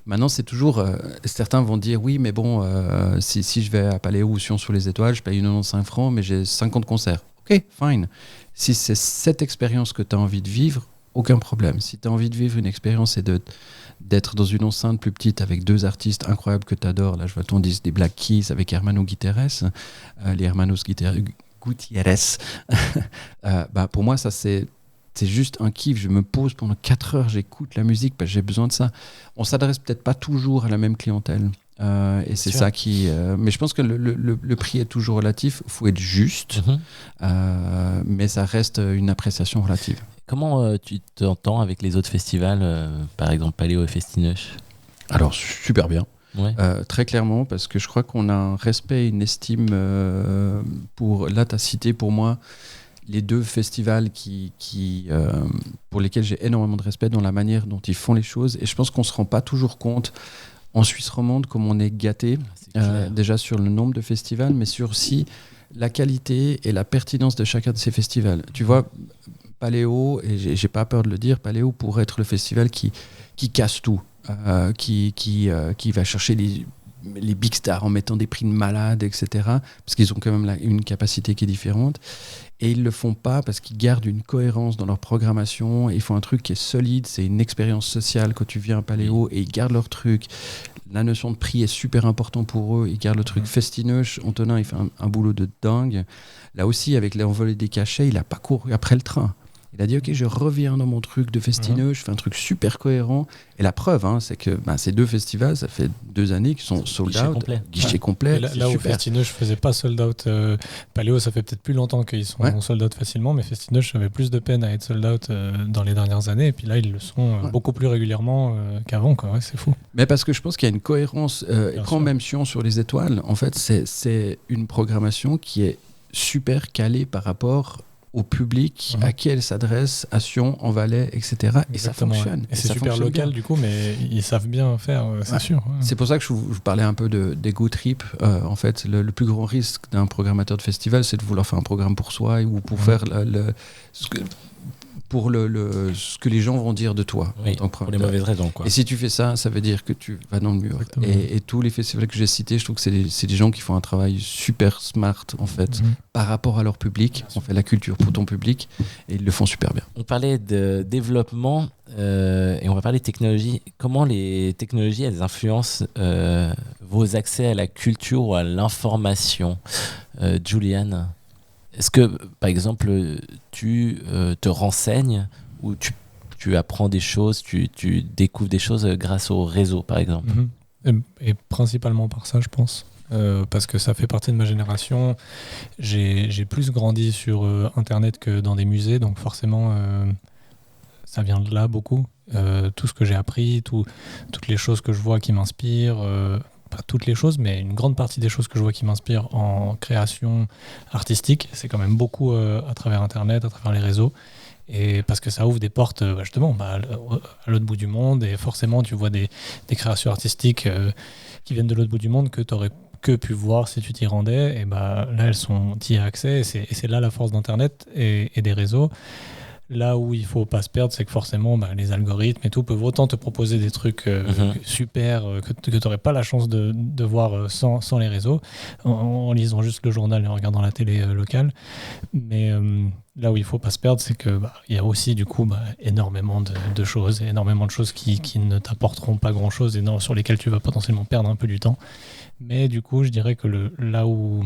Maintenant c'est toujours, certains vont dire oui mais bon si je vais à Paléo ou Sion sur les étoiles je paye 95 francs mais j'ai 50 concerts. Ok, fine. Si c'est cette expérience que tu as envie de vivre, aucun problème. Si tu as envie de vivre une expérience et d'être dans une enceinte plus petite avec deux artistes incroyables que tu adores, là je vois ton disque des Black Keys avec Hermano Gutierrez, les Hermanos Gutierrez, pour moi ça c'est juste un kiff. Je me pose pendant 4 heures, j'écoute la musique parce que j'ai besoin de ça. On s'adresse peut-être pas toujours à la même clientèle. Et c'est ça qui... mais je pense que le prix est toujours relatif. Il faut être juste, mais ça reste une appréciation relative. Comment tu t'entends avec les autres festivals, par exemple Paléo et Festinoche? Alors, super bien. Ouais. Très clairement, parce que je crois qu'on a un respect et une estime pour... Là, tu as cité pour moi les deux festivals pour lesquels j'ai énormément de respect dans la manière dont ils font les choses. Et je pense qu'on ne se rend pas toujours compte en Suisse romande comme on est gâté, déjà sur le nombre de festivals, mais sur aussi la qualité et la pertinence de chacun de ces festivals. Tu vois, Paléo, et j'ai pas peur de le dire, Paléo pourrait être le festival qui casse tout, qui va chercher les big stars en mettant des prix de malade, etc. Parce qu'ils ont quand même une capacité qui est différente. Et ils ne le font pas parce qu'ils gardent une cohérence dans leur programmation. Ils font un truc qui est solide, c'est une expérience sociale quand tu viens à Paléo, et ils gardent leur truc. La notion de prix est super important pour eux. Ils gardent le truc festineux. Antonin, il fait un boulot de dingue. Là aussi, avec l'envolée des cachets, il n'a pas couru après le train. Il a dit, OK, je reviens dans mon truc de festineux, je fais un truc super cohérent. Et la preuve, c'est que ces 2 festivals, ça fait 2 années qu'ils sont sold out. Guichet complet. Là où festineux, je faisais pas sold out. Paléo, ça fait peut-être plus longtemps qu'ils sont sold out facilement, mais festineux, j'avais plus de peine à être sold out dans les dernières années. Et puis là, ils le sont beaucoup plus régulièrement qu'avant, quoi. Ouais, c'est fou. Mais parce que je pense qu'il y a une cohérence. Quand même Sion sur les étoiles, en fait, c'est une programmation qui est super calée par rapport au public à qui elle s'adresse, à Sion, en Valais, etc. Exactement, et ça fonctionne. Et c'est super local bien. Du coup, mais ils savent bien faire, c'est sûr. Ouais. C'est pour ça que je vous parlais un peu d'ego trip. En fait, le plus grand risque d'un programmateur de festival, c'est de vouloir faire un programme pour soi ou pour faire ce que les gens vont dire de toi. Oui, pour les mauvaises raisons. Quoi. Et si tu fais ça, ça veut dire que tu vas dans le mur. Et tous les festivals que j'ai cités, je trouve que c'est des gens qui font un travail super smart, en fait, par rapport à leur public. On fait la culture pour ton public et ils le font super bien. On parlait de développement et on va parler de technologie. Comment les technologies, elles influencent vos accès à la culture ou à l'information, Juliane? Est-ce que, par exemple, tu te renseignes ou tu apprends des choses, tu découvres des choses grâce au réseau, par exemple? Et principalement par ça, je pense. Parce que ça fait partie de ma génération. J'ai plus grandi sur Internet que dans des musées, donc forcément, ça vient de là beaucoup. Tout ce que j'ai appris, toutes les choses que je vois qui m'inspirent... pas toutes les choses, mais une grande partie des choses que je vois qui m'inspirent en création artistique, c'est quand même beaucoup à travers Internet, à travers les réseaux, et parce que ça ouvre des portes justement à l'autre bout du monde, et forcément tu vois des créations artistiques qui viennent de l'autre bout du monde que tu aurais que pu voir si tu t'y rendais, et là elles sont y à accès, et c'est là la force d'Internet et des réseaux. Là où il ne faut pas se perdre, c'est que forcément, les algorithmes et tout peuvent autant te proposer des trucs super que tu n'aurais pas la chance de voir sans les réseaux, en lisant juste le journal et en regardant la télé locale. Mais là où il ne faut pas se perdre, c'est qu'il y a aussi du coup énormément de choses, énormément de choses qui ne t'apporteront pas grand-chose et sur lesquelles tu vas potentiellement perdre un peu du temps. Mais du coup, je dirais que là où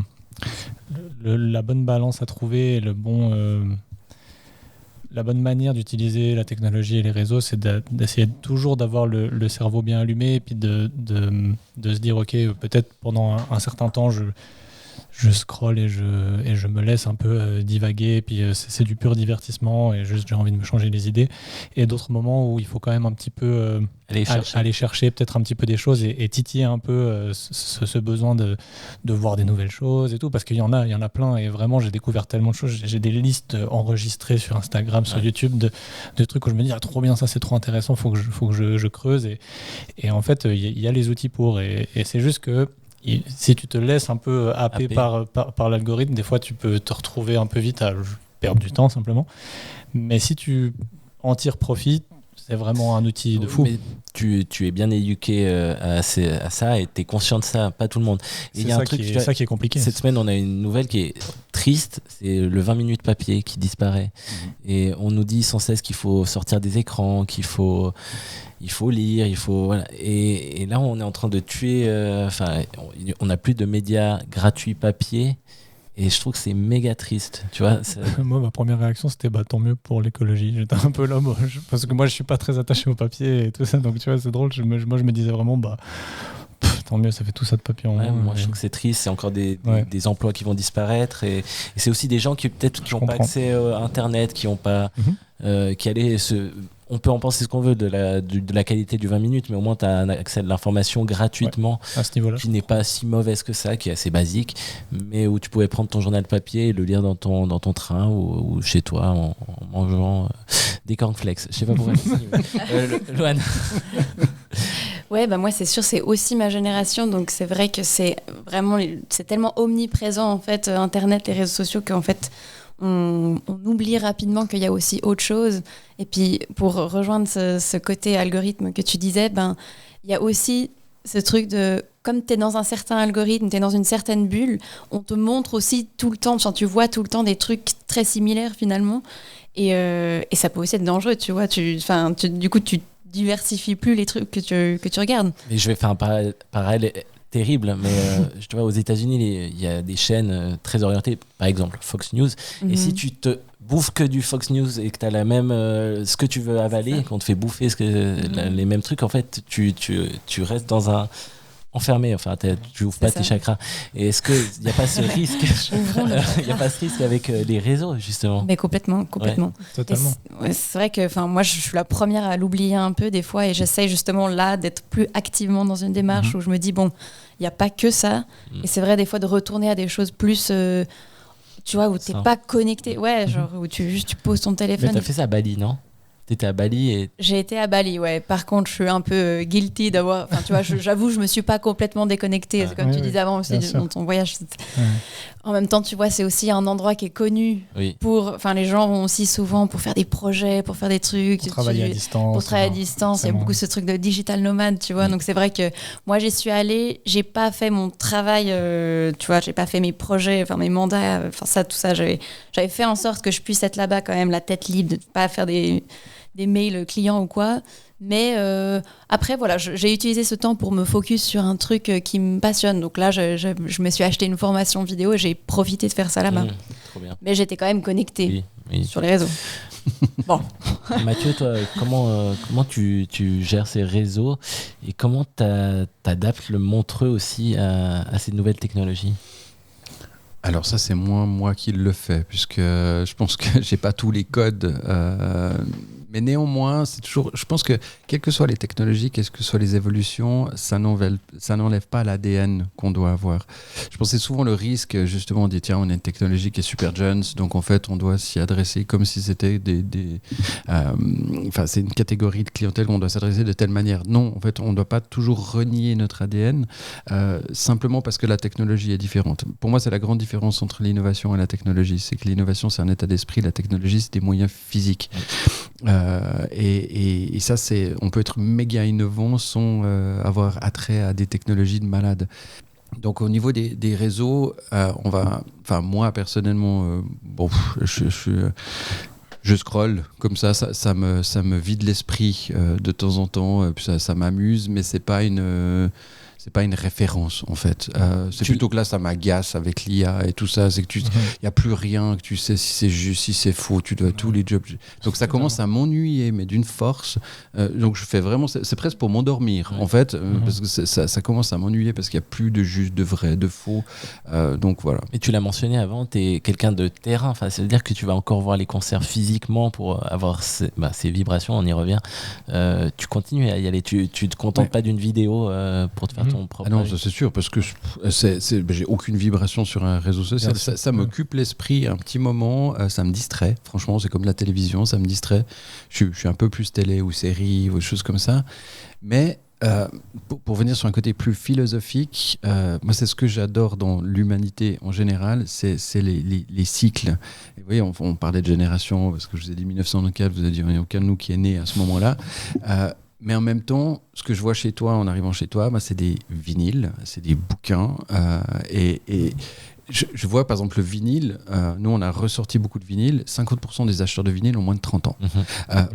la bonne balance à trouver et la bonne manière d'utiliser la technologie et les réseaux, c'est d'essayer toujours d'avoir le cerveau bien allumé et puis de se dire, ok, peut-être pendant un certain temps, je scrolle et je me laisse un peu divaguer, et puis c'est du pur divertissement et juste j'ai envie de me changer les idées. Et d'autres moments où il faut quand même un petit peu aller chercher peut-être un petit peu des choses et titiller un peu ce besoin de voir des nouvelles choses et tout, parce qu'il y en a plein, et vraiment j'ai découvert tellement de choses. J'ai des listes enregistrées sur Instagram, sur YouTube de trucs où je me dis trop bien, ça c'est trop intéressant, faut que je creuse, et en fait il y a les outils pour, et c'est juste que si tu te laisses un peu happer par l'algorithme, des fois tu peux te retrouver un peu vite à perdre du temps simplement. Mais si tu en tires profit, c'est vraiment un outil de fou. Mais tu es bien éduqué à ça et tu es conscient de ça, pas tout le monde. C'est ça qui est compliqué. Cette semaine, on a une nouvelle qui est triste, c'est le 20 minutes papier qui disparaît. Et on nous dit sans cesse qu'il faut sortir des écrans, qu'il faut lire, voilà. Et là, on est en train de tuer... on n'a plus de médias gratuits papier. Et je trouve que c'est méga triste, tu vois. Moi, ma première réaction, c'était tant mieux pour l'écologie. J'étais un peu là, parce que moi, je suis pas très attaché au papier et tout ça. Donc, tu vois, c'est drôle. Moi, je me disais vraiment, tant mieux, ça fait tout ça de papier en moins. Moi, je trouve que c'est triste. C'est encore des emplois qui vont disparaître. Et c'est aussi des gens qui n'ont pas accès à Internet, qui n'ont pas... qui allaient on peut en penser ce qu'on veut de la qualité du 20 minutes, mais au moins tu as accès à de l'information gratuitement, à ce niveau-là, qui n'est pas si mauvaise que ça, qui est assez basique, mais où tu pouvais prendre ton journal papier et le lire dans ton train ou chez toi en mangeant des cornflakes. Je sais pas pourquoi. Loane. Ouais, moi c'est sûr, c'est aussi ma génération, donc c'est vrai que c'est tellement omniprésent en fait, Internet, les réseaux sociaux, qu'en fait on oublie rapidement qu'il y a aussi autre chose. Et puis pour rejoindre ce côté algorithme que tu disais, il y a aussi ce truc de comme tu es dans un certain algorithme, tu es dans une certaine bulle, on te montre aussi tout le temps, tu vois tout le temps des trucs très similaires finalement. Et ça peut aussi être dangereux, tu vois. Du coup, tu diversifies plus les trucs que tu regardes. Mais je vais faire un parallèle terrible, mais tu vois, aux États-Unis, il y a des chaînes très orientées, par exemple Fox News. Et si tu te bouffes que du Fox News et que tu as la même ce que tu veux avaler, qu'on te fait bouffer les mêmes trucs, en fait, tu restes dans un enfermé, enfin tu ouvres pas tes chakras. Et est-ce qu'il n'y a pas ce risque il y a pas ce risque avec les réseaux, justement? Mais complètement. Ouais, totalement. C'est vrai que moi je suis la première à l'oublier un peu des fois, et j'essaye justement là d'être plus activement dans une démarche où je me dis bon, il n'y a pas que ça, et c'est vrai des fois de retourner à des choses plus tu vois, où t'es pas connecté, genre où tu poses ton téléphone. Mais t'as fait ça à Bali, non? T'étais à Bali et... J'ai été à Bali, ouais. Par contre, je suis un peu guilty d'avoir... Enfin, tu vois, j'avoue, je me suis pas complètement déconnectée. Comme tu disais avant aussi, dans ton voyage. En même temps, tu vois, c'est aussi un endroit qui est connu pour... Enfin, les gens vont aussi souvent pour faire des projets, pour faire des trucs. Pour travailler à distance. Pour travailler à distance. Il y a beaucoup ce truc de digital nomade, tu vois. Donc, c'est vrai que moi, j'y suis allée. J'ai pas fait mon travail, tu vois, j'ai pas fait mes projets, enfin, mes mandats, enfin, tout ça. J'avais fait en sorte que je puisse être là-bas quand même, la tête libre, de pas faire des mails clients ou quoi. Mais après, voilà, j'ai utilisé ce temps pour me focus sur un truc qui me passionne. Donc là, je me suis acheté une formation vidéo et j'ai profité de faire ça là-bas. Trop bien. Mais j'étais quand même connectée sur les réseaux. Bon. Mathieu, toi, comment tu gères ces réseaux et comment t'adaptes le Montreux aussi à ces nouvelles technologies? Alors ça, c'est moins moi qui le fais, puisque je pense que j'ai pas tous les codes. Mais néanmoins, c'est toujours. Je pense que quelles que soient les technologies, quelles que soient les évolutions, ça n'enlève pas l'ADN qu'on doit avoir. Je pense que c'est souvent le risque, justement, on dit tiens, on a une technologie qui est super jeune, donc en fait, on doit s'y adresser comme si c'était c'est une catégorie de clientèle qu'on doit s'adresser de telle manière. Non, en fait, on ne doit pas toujours renier notre ADN, simplement parce que la technologie est différente. Pour moi, c'est la grande différence entre l'innovation et la technologie. C'est que l'innovation, c'est un état d'esprit, la technologie, c'est des moyens physiques. Et ça, on peut être méga innovant sans avoir attrait à des technologies de malade. Donc au niveau des réseaux, moi personnellement, je scrolle comme ça me vide l'esprit de temps en temps, puis ça m'amuse, mais c'est pas une référence en fait. C'est plutôt que là ça m'agace avec l'IA et tout ça, c'est que il y a plus rien que tu sais si c'est juste, si c'est faux, tu dois tous les jobs. Donc ça commence à m'ennuyer, mais d'une force. Donc je fais vraiment, c'est presque pour m'endormir en fait, parce que ça commence à m'ennuyer parce qu'il y a plus de juste, de vrai, de faux. Donc voilà. Et tu l'as mentionné avant, tu es quelqu'un de terrain, enfin ça veut dire que tu vas encore voir les concerts physiquement pour avoir ces vibrations, on y revient. Tu continues à y aller, tu te contentes pas d'une vidéo pour te faire Ah non, ça c'est sûr, parce que j'ai aucune vibration sur un réseau social. Ça m'occupe l'esprit un petit moment, ça me distrait. Franchement, c'est comme la télévision, ça me distrait. Je suis un peu plus télé ou série ou des choses comme ça. Mais pour venir sur un côté plus philosophique, moi c'est ce que j'adore dans l'humanité en général, c'est les cycles. Et vous voyez, on parlait de génération, parce que je vous ai dit 1994, vous avez dit il n'y a aucun de nous qui est né à ce moment-là. Mais en même temps, ce que je vois chez toi, en arrivant chez toi, c'est des vinyles, c'est des bouquins. Et je vois par exemple le vinyle, nous on a ressorti beaucoup de vinyles, 50% des acheteurs de vinyles ont moins de 30 ans.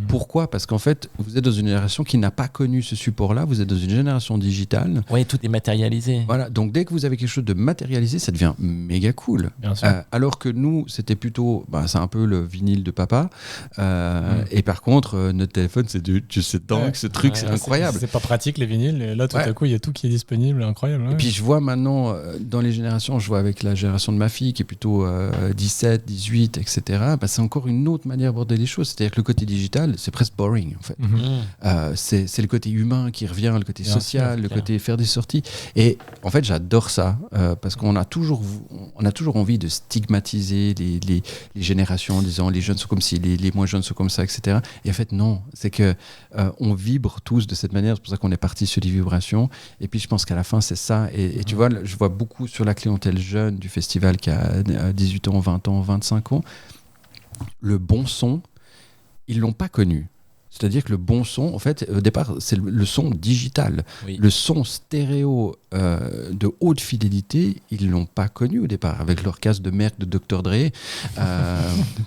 Pourquoi ? Parce qu'en fait, vous êtes dans une génération qui n'a pas connu ce support-là, vous êtes dans une génération digitale. Oui, tout est matérialisé. Voilà, donc dès que vous avez quelque chose de matérialisé, ça devient méga cool. Alors que nous, c'était plutôt, c'est un peu le vinyle de papa. Et par contre, notre téléphone, c'est dingue, ce truc, c'est incroyable. C'est pas pratique les vinyles, et là tout à coup, il y a tout qui est disponible, incroyable. Et puis je vois maintenant, dans les générations, je vois avec la génération de ma fille qui est plutôt 17, 18, etc. C'est encore une autre manière d'aborder les choses. C'est-à-dire que le côté digital, c'est presque boring en fait. C'est le côté humain qui revient, le côté social, le côté faire des sorties. Et en fait, j'adore ça parce qu'on a toujours envie de stigmatiser les générations en disant les jeunes sont comme ci, les moins jeunes sont comme ça, etc. Et en fait, non. C'est que on vibre tous de cette manière. C'est pour ça qu'on est parti sur les vibrations. Et puis, je pense qu'à la fin, c'est ça. Et tu vois, je vois beaucoup sur la clientèle jeune du festival qui a 18 ans, 20 ans, 25 ans, le bon son, ils l'ont pas connu. C'est-à-dire que le bon son, en fait, au départ, c'est le son digital. Oui. Le son stéréo de haute fidélité, ils ne l'ont pas connu au départ, avec leur casque de merde de Dr. Dre,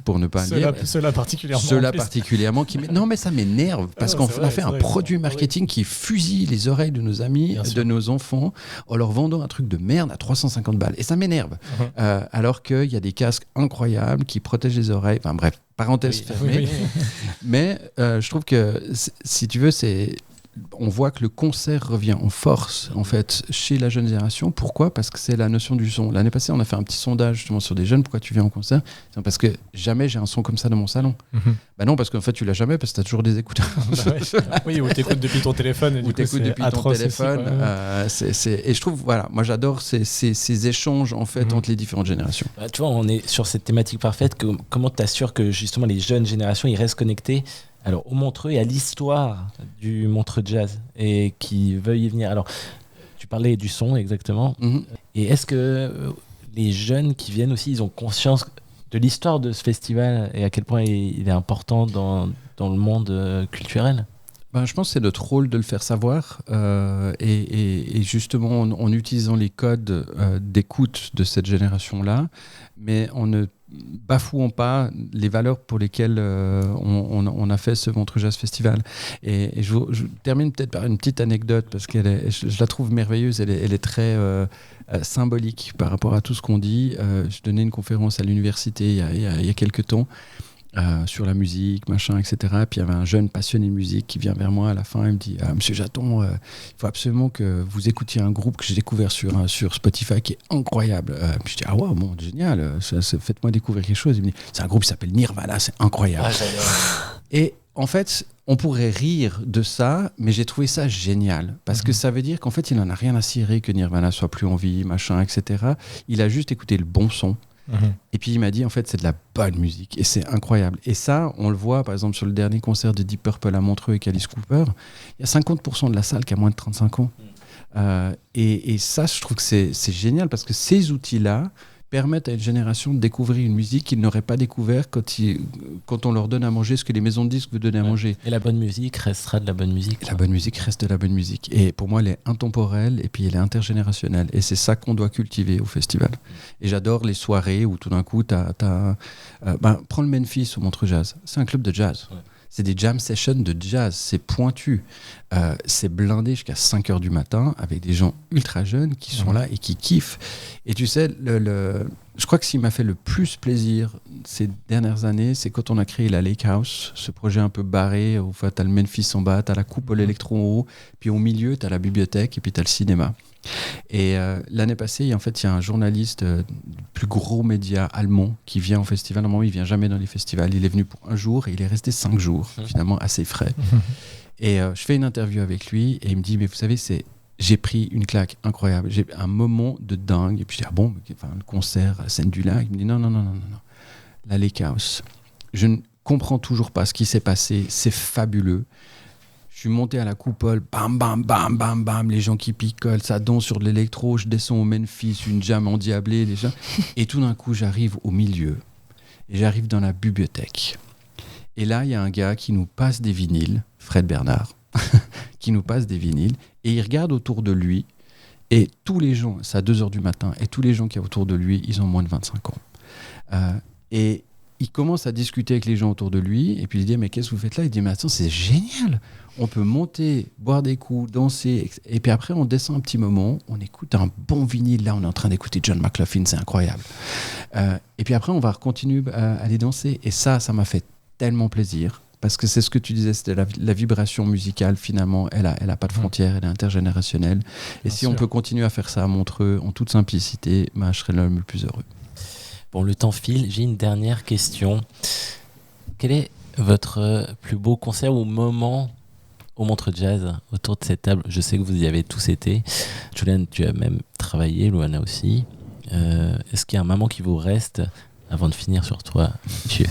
pour ne pas le dire. Ceux-là particulièrement. Ceux-là particulièrement. Non, mais ça m'énerve, parce qu'on a fait un produit marketing qui fusille les oreilles de nos amis, de nos enfants, en leur vendant un truc de merde à 350 balles. Et ça m'énerve. Alors qu'il y a des casques incroyables qui protègent les oreilles. Enfin bref. Parenthèse fermée. Mais je trouve que, si tu veux, on voit que le concert revient en force, en fait, chez la jeune génération. Pourquoi ? Parce que c'est la notion du son. L'année passée, on a fait un petit sondage justement sur des jeunes. Pourquoi tu viens en concert ? Parce que jamais j'ai un son comme ça dans mon salon. Bah non, parce qu'en fait, tu l'as jamais, parce que tu as toujours des écouteurs. Oui, ou t'écoutes depuis ton téléphone. Ou t'écoutes depuis ton téléphone. Et je trouve, voilà, moi j'adore ces échanges, en fait, entre les différentes générations. Bah, tu vois, on est sur cette thématique parfaite. Comment t'assures que justement les jeunes générations, ils restent connectés au Montreux et à l'histoire du Montreux Jazz et qui veuillent y venir. Alors, tu parlais du son exactement. Et est-ce que les jeunes qui viennent aussi, ils ont conscience de l'histoire de ce festival et à quel point il est important dans le monde culturel ? Ben, je pense que c'est notre rôle de le faire savoir et justement en utilisant les codes d'écoute de cette génération-là, mais en ne bafouons pas les valeurs pour lesquelles on a fait ce Montreux Jazz Festival. Et je termine peut-être par une petite anecdote parce que je la trouve merveilleuse, elle est très symbolique par rapport à tout ce qu'on dit. Je donnais une conférence à l'université il y a quelques temps sur la musique, machin, etc. Et puis il y avait un jeune passionné de musique qui vient vers moi à la fin et me dit Monsieur Jaton, il faut absolument que vous écoutiez un groupe que j'ai découvert sur Spotify qui est incroyable. Puis je dis wow, bon, génial, faites-moi découvrir quelque chose. Il me dit c'est un groupe qui s'appelle Nirvana, c'est incroyable. Et en fait, on pourrait rire de ça, mais j'ai trouvé ça génial parce que ça veut dire qu'en fait, il n'en a rien à cirer que Nirvana soit plus en vie, machin, etc. Il a juste écouté le bon son. Et puis il m'a dit en fait c'est de la bonne musique et c'est incroyable. Et ça on le voit par exemple sur le dernier concert de Deep Purple à Montreux avec Alice Cooper, il y a 50% de la salle qui a moins de 35 ans. Et ça je trouve que c'est génial parce que ces outils-là permettent à une génération de découvrir une musique qu'ils n'auraient pas découvert quand on leur donne à manger ce que les maisons de disques vous donnent à manger. Et la bonne musique restera de la bonne musique. La bonne musique reste de la bonne musique. Et pour moi, elle est intemporelle et puis elle est intergénérationnelle. Et c'est ça qu'on doit cultiver au festival. Et j'adore les soirées où tout d'un coup, prends le Memphis au Montreux Jazz. C'est un club de jazz. Ouais. C'est des jam sessions de jazz, c'est pointu. C'est blindé jusqu'à 5h du matin avec des gens ultra jeunes qui sont là et qui kiffent. Et tu sais, je crois que ce qui m'a fait le plus plaisir ces dernières années, c'est quand on a créé la Lake House, ce projet un peu barré, où tu as le Memphis en bas, tu as la coupole électro en haut, puis au milieu, tu as la bibliothèque et puis tu as le cinéma. Et l'année passée, en fait, il y a un journaliste du plus gros média allemand qui vient au festival. Normalement, il ne vient jamais dans les festivals. Il est venu pour un jour et il est resté 5 jours, finalement assez frais. Et je fais une interview avec lui et il me dit, mais vous savez, j'ai pris une claque incroyable. J'ai un moment de dingue. Et puis je dis, le concert à Scène du Lac. Il me dit, non. La Lake House. Je ne comprends toujours pas ce qui s'est passé. C'est fabuleux. Je suis monté à la coupole, bam, bam, bam, bam, bam, les gens qui picolent, ça danse sur de l'électro, je descends au Memphis, une jam endiablée, déjà. Et tout d'un coup, j'arrive au milieu, et j'arrive dans la bibliothèque. Et là, il y a un gars qui nous passe des vinyles, Fred Bernard, qui nous passe des vinyles, et il regarde autour de lui, et tous les gens, c'est à 2h du matin, et tous les gens qui sont autour de lui, ils ont moins de 25 ans. Et il commence à discuter avec les gens autour de lui, et puis il dit, mais qu'est-ce que vous faites là ? Il dit, mais attends, c'est génial ! On peut monter, boire des coups, danser, et puis après on descend un petit moment, on écoute un bon vinyle, là on est en train d'écouter John McLaughlin, c'est incroyable. Et puis après on va continuer à aller danser, et ça m'a fait tellement plaisir, parce que c'est ce que tu disais, c'était la vibration musicale finalement, elle a pas de frontières, elle est intergénérationnelle, et si on peut continuer à faire ça à Montreux en toute simplicité, je serais l'homme le plus heureux. Bon, le temps file, j'ai une dernière question. Quel est votre plus beau concert ou moment au Montreux Jazz, autour de cette table? Je sais que vous y avez tous été. Julian, tu as même travaillé, Luana aussi. Est-ce qu'il y a un moment qui vous reste avant de finir sur toi, Mathieu?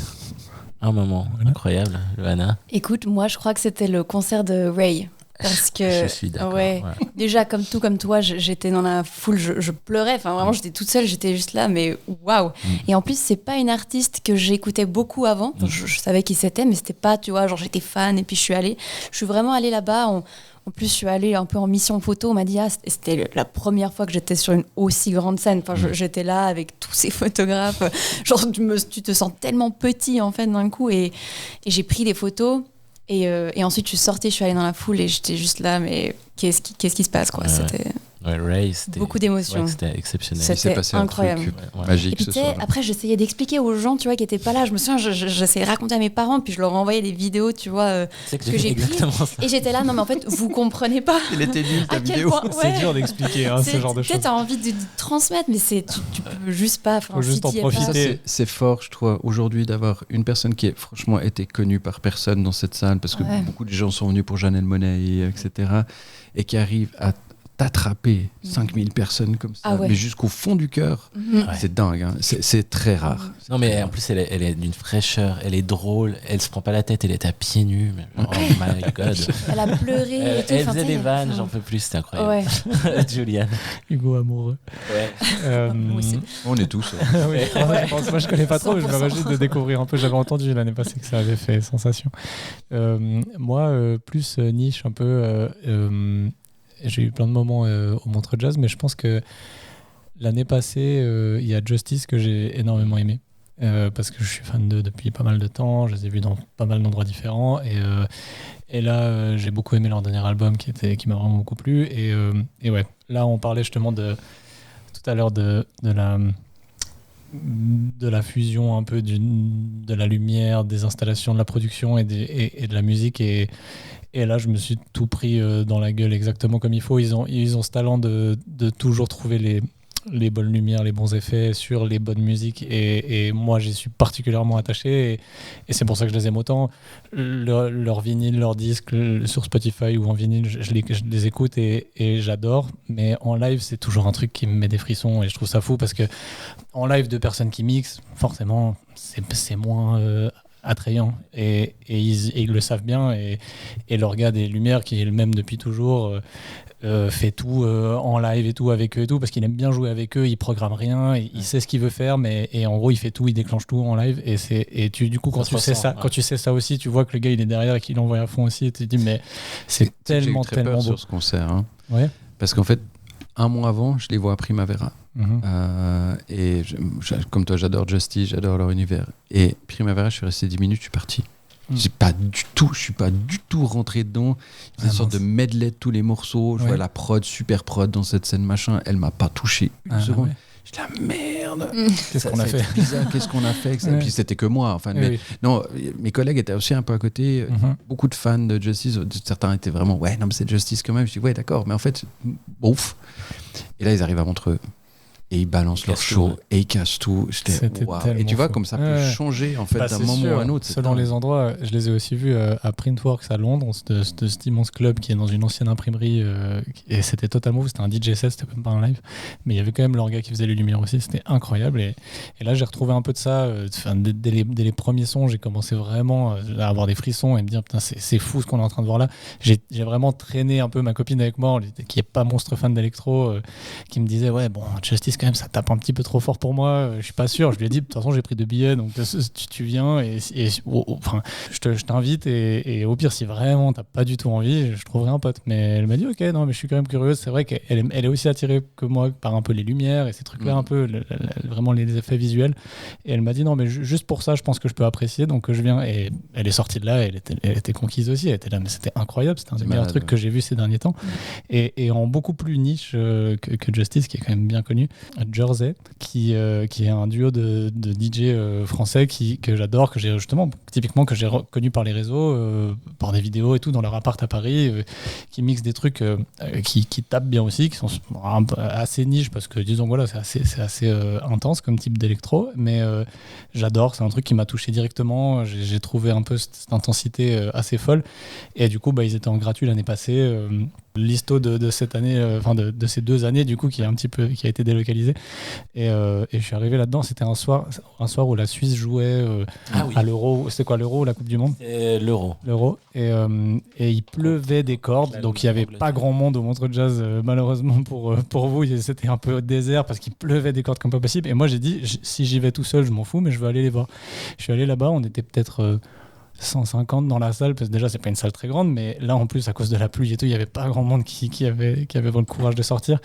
Un moment incroyable, Luana? Écoute, moi je crois que c'était le concert de Ray Parce que Je suis d'accord. ouais. Déjà comme toi, j'étais dans la foule, je pleurais. Enfin vraiment, j'étais toute seule, j'étais juste là, mais waouh. Et en plus, c'est pas une artiste que j'écoutais beaucoup avant. Enfin, je savais qui c'était, mais c'était pas, tu vois, genre j'étais fan et puis je suis vraiment allée là-bas. En plus, je suis allée un peu en mission photo. On m'a dit, c'était la première fois que j'étais sur une aussi grande scène. Enfin, j'étais là avec tous ces photographes. Genre, tu te sens tellement petit, en fait, d'un coup. Et j'ai pris des photos. Et ensuite, je suis sortie, je suis allée dans la foule et j'étais juste là, mais qu'est-ce qui se passe, quoi. C'était Ray, c'était beaucoup d'émotions. Ouais, c'était exceptionnel. C'était incroyable. Un truc magique. Et puis, ce soir-là. après, j'essayais d'expliquer aux gens, tu vois, qui n'étaient pas là. Je me souviens, j'essayais de raconter à mes parents, puis je leur envoyais des vidéos, tu vois, que j'ai prises. Et j'étais là, non, mais en fait, vous comprenez pas. Il était nul, ta vidéo. C'est dur d'expliquer ce genre de choses. Peut-être tu as envie de transmettre, mais tu peux juste pas. Faut juste en profiter. C'est fort, je trouve, aujourd'hui, d'avoir une personne qui, franchement, été connue par personne dans cette salle, parce que beaucoup de gens sont venus pour Janelle Monáe, etc., et qui arrivent à t'attraper 5000 personnes comme ça, mais jusqu'au fond du cœur. C'est dingue, hein. C'est très rare. Non, mais en plus, elle est d'une fraîchure, elle est drôle, elle se prend pas la tête, elle est à pieds nus. Oh my god. Elle a pleuré. Et tout, elle faisait des vannes, j'en peux plus, c'était incroyable. Ouais. Juliane. Hugo amoureux. On est tous. Moi, je connais pas trop, je me juste de découvrir un peu. J'avais entendu l'année passée que ça avait fait sensation. Moi, plus niche, un peu. J'ai eu plein de moments au Montreux Jazz, mais je pense que l'année passée, il y a Justice que j'ai énormément aimé. Parce que je suis fan d'eux depuis pas mal de temps, je les ai vus dans pas mal d'endroits différents. Et là, j'ai beaucoup aimé leur dernier album qui m'a vraiment beaucoup plu. Et ouais, là, on parlait justement tout à l'heure de la fusion un peu de la lumière, des installations, de la production et de la musique. Et là, je me suis tout pris dans la gueule exactement comme il faut. Ils ont ce talent de toujours trouver les bonnes lumières, les bons effets sur les bonnes musiques. Et moi, j'y suis particulièrement attaché. Et c'est pour ça que je les aime autant. Leur vinyle, leurs disques sur Spotify ou en vinyle, je les écoute et j'adore. Mais en live, c'est toujours un truc qui me met des frissons. Et je trouve ça fou parce que en live, de personnes qui mixent, forcément, c'est moins... attrayant et ils le savent bien et leur gars des lumières qui est le même depuis toujours fait tout en live et tout avec eux et tout parce qu'il aime bien jouer avec eux, il programme rien, il sait ce qu'il veut faire et en gros il fait tout, il déclenche tout en live et du coup quand tu sais ça aussi, tu vois que le gars il est derrière et qu'il envoie à fond aussi et tu te dis mais c'est tellement j'ai eu très peur beau sur ce concert, hein. Ouais. Parce qu'en fait un mois avant je les vois à Primavera. Et comme toi j'adore Justice, j'adore leur univers et Primavera je suis resté 10 minutes, je suis parti. Je suis pas du tout rentré dedans. C'est une sorte de medley de tous les morceaux. Je vois la prod, super prod dans cette scène machin, elle m'a pas touché une seconde. J'étais là, merde, qu'est-ce qu'on a fait bizarre, qu'est-ce qu'on a fait Et puis c'était que moi enfin, mais non, mes collègues étaient aussi un peu à côté, beaucoup de fans de Justice, certains étaient vraiment ouais non mais c'est Justice quand même, je dis ouais d'accord mais en fait ouf. Et là ils arrivent à Montreux et ils balancent leur show et ils cassent tout. Wow. Et tu vois comme ça peut changer en fait d'un moment à un autre. Selon les endroits, je les ai aussi vus à Printworks à Londres, cet immense club qui est dans une ancienne imprimerie et c'était totalement, c'était un DJ set, c'était même pas un live, mais il y avait quand même leur gars qui faisait les lumières aussi, c'était incroyable et là j'ai retrouvé un peu de ça. Dès les premiers sons, j'ai commencé vraiment à avoir des frissons et me dire putain c'est fou ce qu'on est en train de voir là. J'ai vraiment traîné un peu ma copine avec moi qui est pas monstre fan d'électro, qui me disait ouais bon Justice quand même ça tape un petit peu trop fort pour moi, je suis pas sûr. Je lui ai dit de toute façon j'ai pris 2 billets donc tu viens et enfin je t'invite et au pire si vraiment t'as pas du tout envie je trouverai un pote. Mais elle m'a dit ok non mais je suis quand même curieuse. C'est vrai qu'elle est aussi attirée que moi par un peu les lumières et ces trucs là un peu vraiment les effets visuels et elle m'a dit non mais juste pour ça je pense que je peux apprécier donc je viens et elle est sortie de là, elle était conquise aussi, elle était là mais c'était incroyable, c'était un des meilleurs trucs que j'ai vu ces derniers temps et en beaucoup plus niche que Justice qui est quand même bien connu, Jersey qui est un duo de DJ français que j'adore, que j'ai justement typiquement que j'ai reconnu par les réseaux, par des vidéos et tout dans leur appart à Paris, qui mixent des trucs qui tapent bien aussi, qui sont un peu assez niche parce que disons voilà c'est assez intense comme type d'électro, mais j'adore, c'est un truc qui m'a touché directement, j'ai trouvé un peu cette intensité assez folle et du coup ils étaient en gratuit l'année passée l'isto de cette année, de ces 2 années du coup qui a été délocalisé. Et je suis arrivé là-dedans. C'était un soir où la Suisse jouait à l'Euro. C'était quoi, l'Euro ou la Coupe du Monde? L'Euro. Et il pleuvait des cordes, donc il n'y avait pas grand monde au Montreux Jazz, malheureusement pour vous. C'était un peu désert parce qu'il pleuvait des cordes comme pas possible. Et moi j'ai dit, si j'y vais tout seul, je m'en fous, mais je veux aller les voir. Je suis allé là-bas, on était peut-être 150 dans la salle, parce que déjà c'est pas une salle très grande, mais là en plus à cause de la pluie et tout, il y avait pas grand monde qui avait le courage de sortir.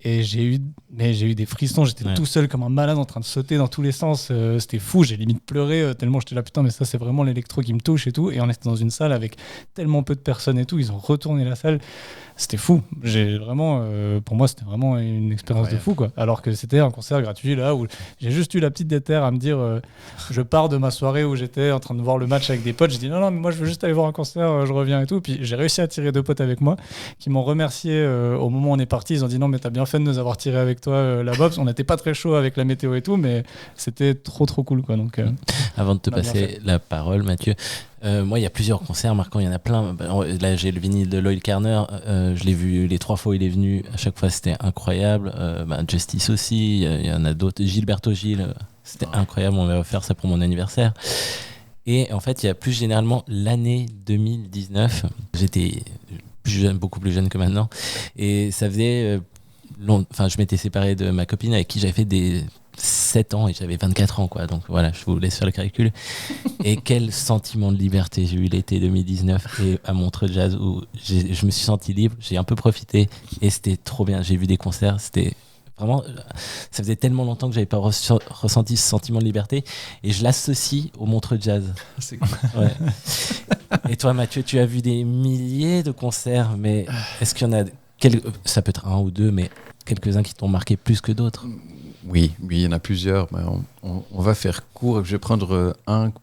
Et j'ai eu des frissons, j'étais tout seul comme un malade en train de sauter dans tous les sens. C'était fou, j'ai limite pleuré tellement j'étais là, putain, mais ça c'est vraiment l'électro qui me touche et tout. Et on était dans une salle avec tellement peu de personnes et tout, ils ont retourné la salle. C'était fou. Pour moi, c'était vraiment une expérience de fou, quoi. Alors que c'était un concert gratuit, là, où j'ai juste eu la petite déterre à me dire, je pars de ma soirée où j'étais en train de voir le match avec des potes. J'ai dit, non, mais moi, je veux juste aller voir un concert, je reviens et tout. Puis j'ai réussi à tirer 2 potes avec moi qui m'ont remercié au moment où on est parti. Ils ont dit, non, mais t'as bien fait de nous avoir tiré avec toi là-bas. Parce qu'on n'était pas très chaud avec la météo et tout, mais c'était trop cool, quoi. Donc, avant de te passer la parole, Mathieu, moi, il y a plusieurs concerts marquants, il y en a plein. Là, j'ai le vinyle de Loïc Kerner, je l'ai vu les 3 fois où il est venu. À chaque fois, c'était incroyable. Justice aussi, il y en a d'autres. Gilberto Gil, c'était incroyable. On m'a offert ça pour mon anniversaire. Et en fait, il y a plus généralement l'année 2019. J'étais beaucoup plus jeune que maintenant. Et ça faisait je m'étais séparé de ma copine avec qui j'avais fait des 7 ans et j'avais 24 ans, quoi. Donc voilà, je vous laisse faire le calcul. Et quel sentiment de liberté j'ai eu l'été 2019 et à Montreux Jazz où je me suis senti libre, j'ai un peu profité et c'était trop bien. J'ai vu des concerts, c'était vraiment, ça faisait tellement longtemps que j'avais pas ressenti ce sentiment de liberté et je l'associe au Montreux Jazz. C'est cool. Ouais. Et toi, Mathieu, tu as vu des milliers de concerts, mais est-ce qu'il y en a ça peut être 1 ou 2, mais quelques-uns qui t'ont marqué plus que d'autres? Oui, il y en a plusieurs. Mais on va faire court. Je vais prendre un que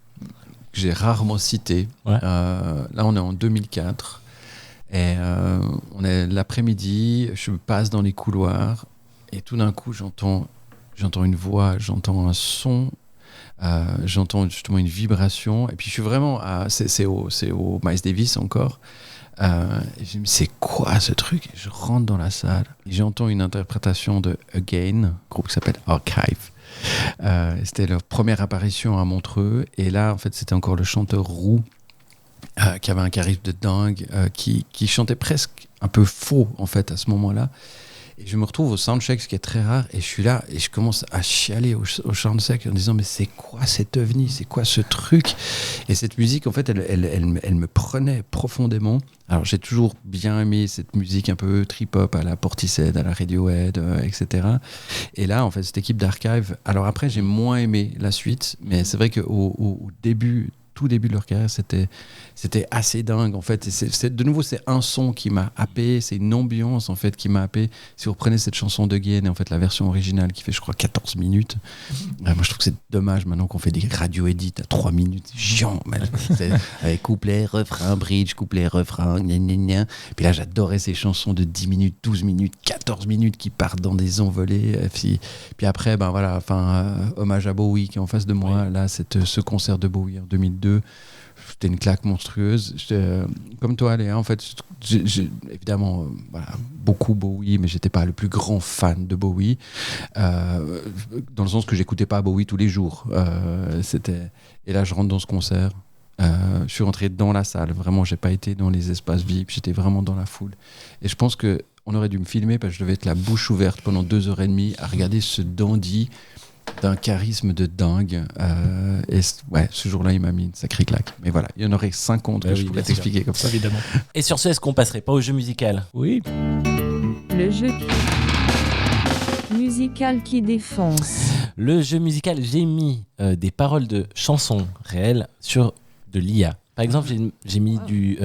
j'ai rarement cité. Ouais. Là, on est en 2004. Et on est l'après-midi. Je passe dans les couloirs. Et tout d'un coup, j'entends une voix, j'entends un son. J'entends justement une vibration. Et puis, je suis vraiment... c'est au Miles Davis encore. Et je me dis, c'est quoi ce truc? Et je rentre dans la salle et j'entends une interprétation de Again, groupe qui s'appelle Archive. C'était leur première apparition à Montreux et là en fait c'était encore le chanteur Roux qui avait un charisme de dingue, qui chantait presque un peu faux en fait à ce moment-là. Et je me retrouve au soundcheck, ce qui est très rare, et je suis là et je commence à chialer au soundcheck en disant mais c'est quoi cet ovni, c'est quoi ce truc? Et cette musique en fait elle me prenait profondément. Alors j'ai toujours bien aimé cette musique un peu trip-hop à la Portishead, à la Radiohead, etc. Et là en fait cette équipe d'Archive, alors après j'ai moins aimé la suite, mais c'est vrai qu'au tout début de leur carrière, c'était assez dingue en fait. Et de nouveau, c'est un son qui m'a happé, c'est une ambiance en fait qui m'a happé. Si vous reprenez cette chanson de Gain et en fait la version originale qui fait je crois 14 minutes, moi je trouve que c'est dommage maintenant qu'on fait des radio edits à 3 minutes, c'est chiant. Avec couplet, refrain, bridge, couplet, refrain, gna gna gna. Puis là j'adorais ces chansons de 10 minutes, 12 minutes, 14 minutes qui partent dans des envolées. Puis après, hommage à Bowie qui est en face de moi. Oui. Là, ce concert de Bowie en 2002. C'était une claque monstrueuse. Comme toi, Léa, en fait, j'ai évidemment beaucoup Bowie, mais j'étais pas le plus grand fan de Bowie, dans le sens que j'écoutais pas Bowie tous les jours. Et là, je rentre dans ce concert. Je suis rentré dans la salle. Vraiment, j'ai pas été dans les espaces VIP. J'étais vraiment dans la foule. Et je pense que on aurait dû me filmer parce que je devais être la bouche ouverte pendant 2h30 à regarder ce dandy d'un charisme de dingue. Et ce jour-là, il m'a mis une sacrée claque. Mais voilà, il y en aurait 50 que je pourrais t'expliquer comme ça. Évidemment. Et sur ce, est-ce qu'on passerait pas au jeu musical? Oui. Le jeu musical qui défonce. Le jeu musical, j'ai mis des paroles de chansons réelles sur de l'IA. Par exemple, j'ai mis du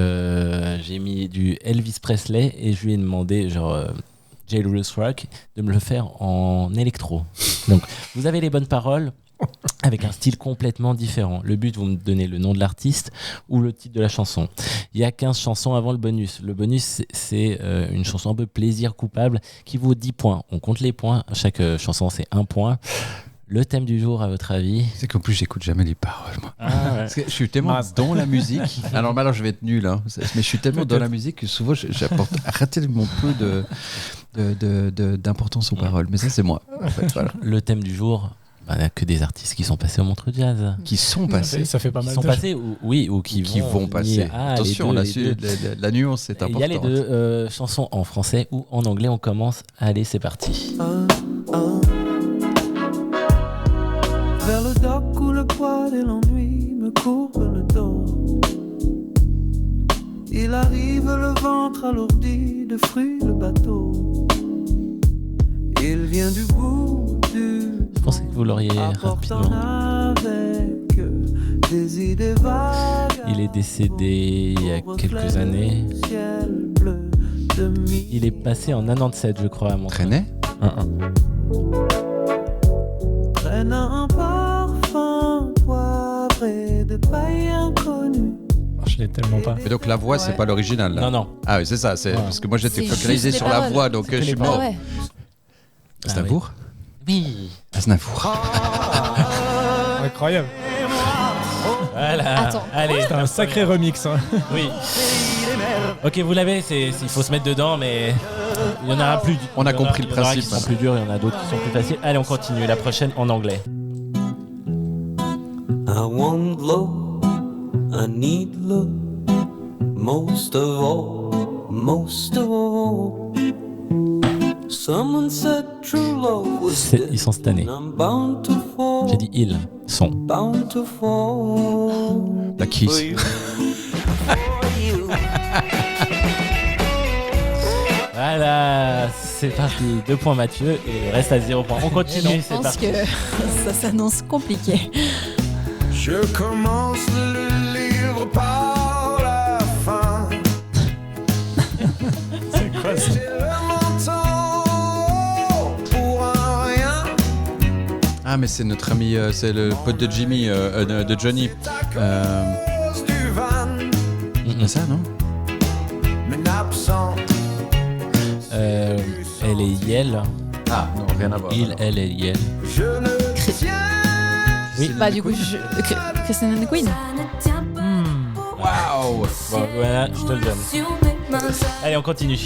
Elvis Presley et je lui ai demandé Jailhouse Rock de me le faire en électro. Donc, vous avez les bonnes paroles avec un style complètement différent. Le but, vous me donnez le nom de l'artiste ou le titre de la chanson. Il y a 15 chansons avant le bonus. Le bonus, c'est une chanson un peu plaisir coupable qui vaut 10 points. On compte les points. Chaque chanson, c'est 1 point. Le thème du jour, à votre avis? C'est qu'en plus, j'écoute jamais les paroles, moi. Ah, ouais. Parce que je suis tellement dans la musique. Alors je vais être nul, hein. Mais je suis tellement dans la musique que souvent, j'apporte relativement peu d'importance aux paroles. Mais ça, c'est moi. En fait, voilà. Le thème du jour, il n'y a que des artistes qui sont passés au Montreux Jazz. Qui sont passés. Ça fait pas mal. Qui sont passés, ou qui vont passer. Ah, attention, la nuance est importante. Il y a les deux chansons en français ou en anglais. On commence. Allez, c'est parti. Vers le dock où le poids et l'ennui me courbe le dos. Il arrive le ventre alourdi de fruits le bateau. Il vient du bout du. Je pensais que vous l'auriez rapidement. Avec des idées vagues. Il est décédé il y a quelques années. Ciel bleu de Il est passé en 97, je crois, à Montreux. Trenet. Prenne un parfum poivré de paille inconnue. Je l'ai tellement pas. Mais donc la voix, c'est pas l'original là. Non. Ah oui, c'est ça. Parce que moi j'étais C'est focalisé juste sur les la paroles. voix, donc je suis mort. Ouais. Aznavour. Oui. Aznavour. Incroyable. Voilà. Attends. Allez. C'est un sacré remix. Hein. Oui. Ok, vous l'avez, il faut se mettre dedans, mais il y en aura plus. On a compris le Il y en aura principe. qui sont plus durs, il y en a d'autres qui sont plus faciles. Allez, on continue. La prochaine en anglais. I want love, I need love, most of all. Someone said true love was Ils sont cette année. I'm bound to fall. J'ai dit ils sont. Bound to fall. La Kiss. Voilà, c'est parti. 2 points Mathieu et le reste à 0 points. On continue, Je c'est pense parti. que ça s'annonce compliqué. Je commence le livre par la fin. C'est quoi ça? C'est le menton pour un rien. Ah, mais c'est notre ami, c'est le pote de Jimmy, de Johnny. Cause du van, C'est ça, non? mais absent. Elle est Yel. Ah, non, rien à voir. Elle est Yel. Je ne tiens. Oui. Bah du coup, Christine and the Queen. Waouh! Bon, voilà, je te le donne. Allez, on continue.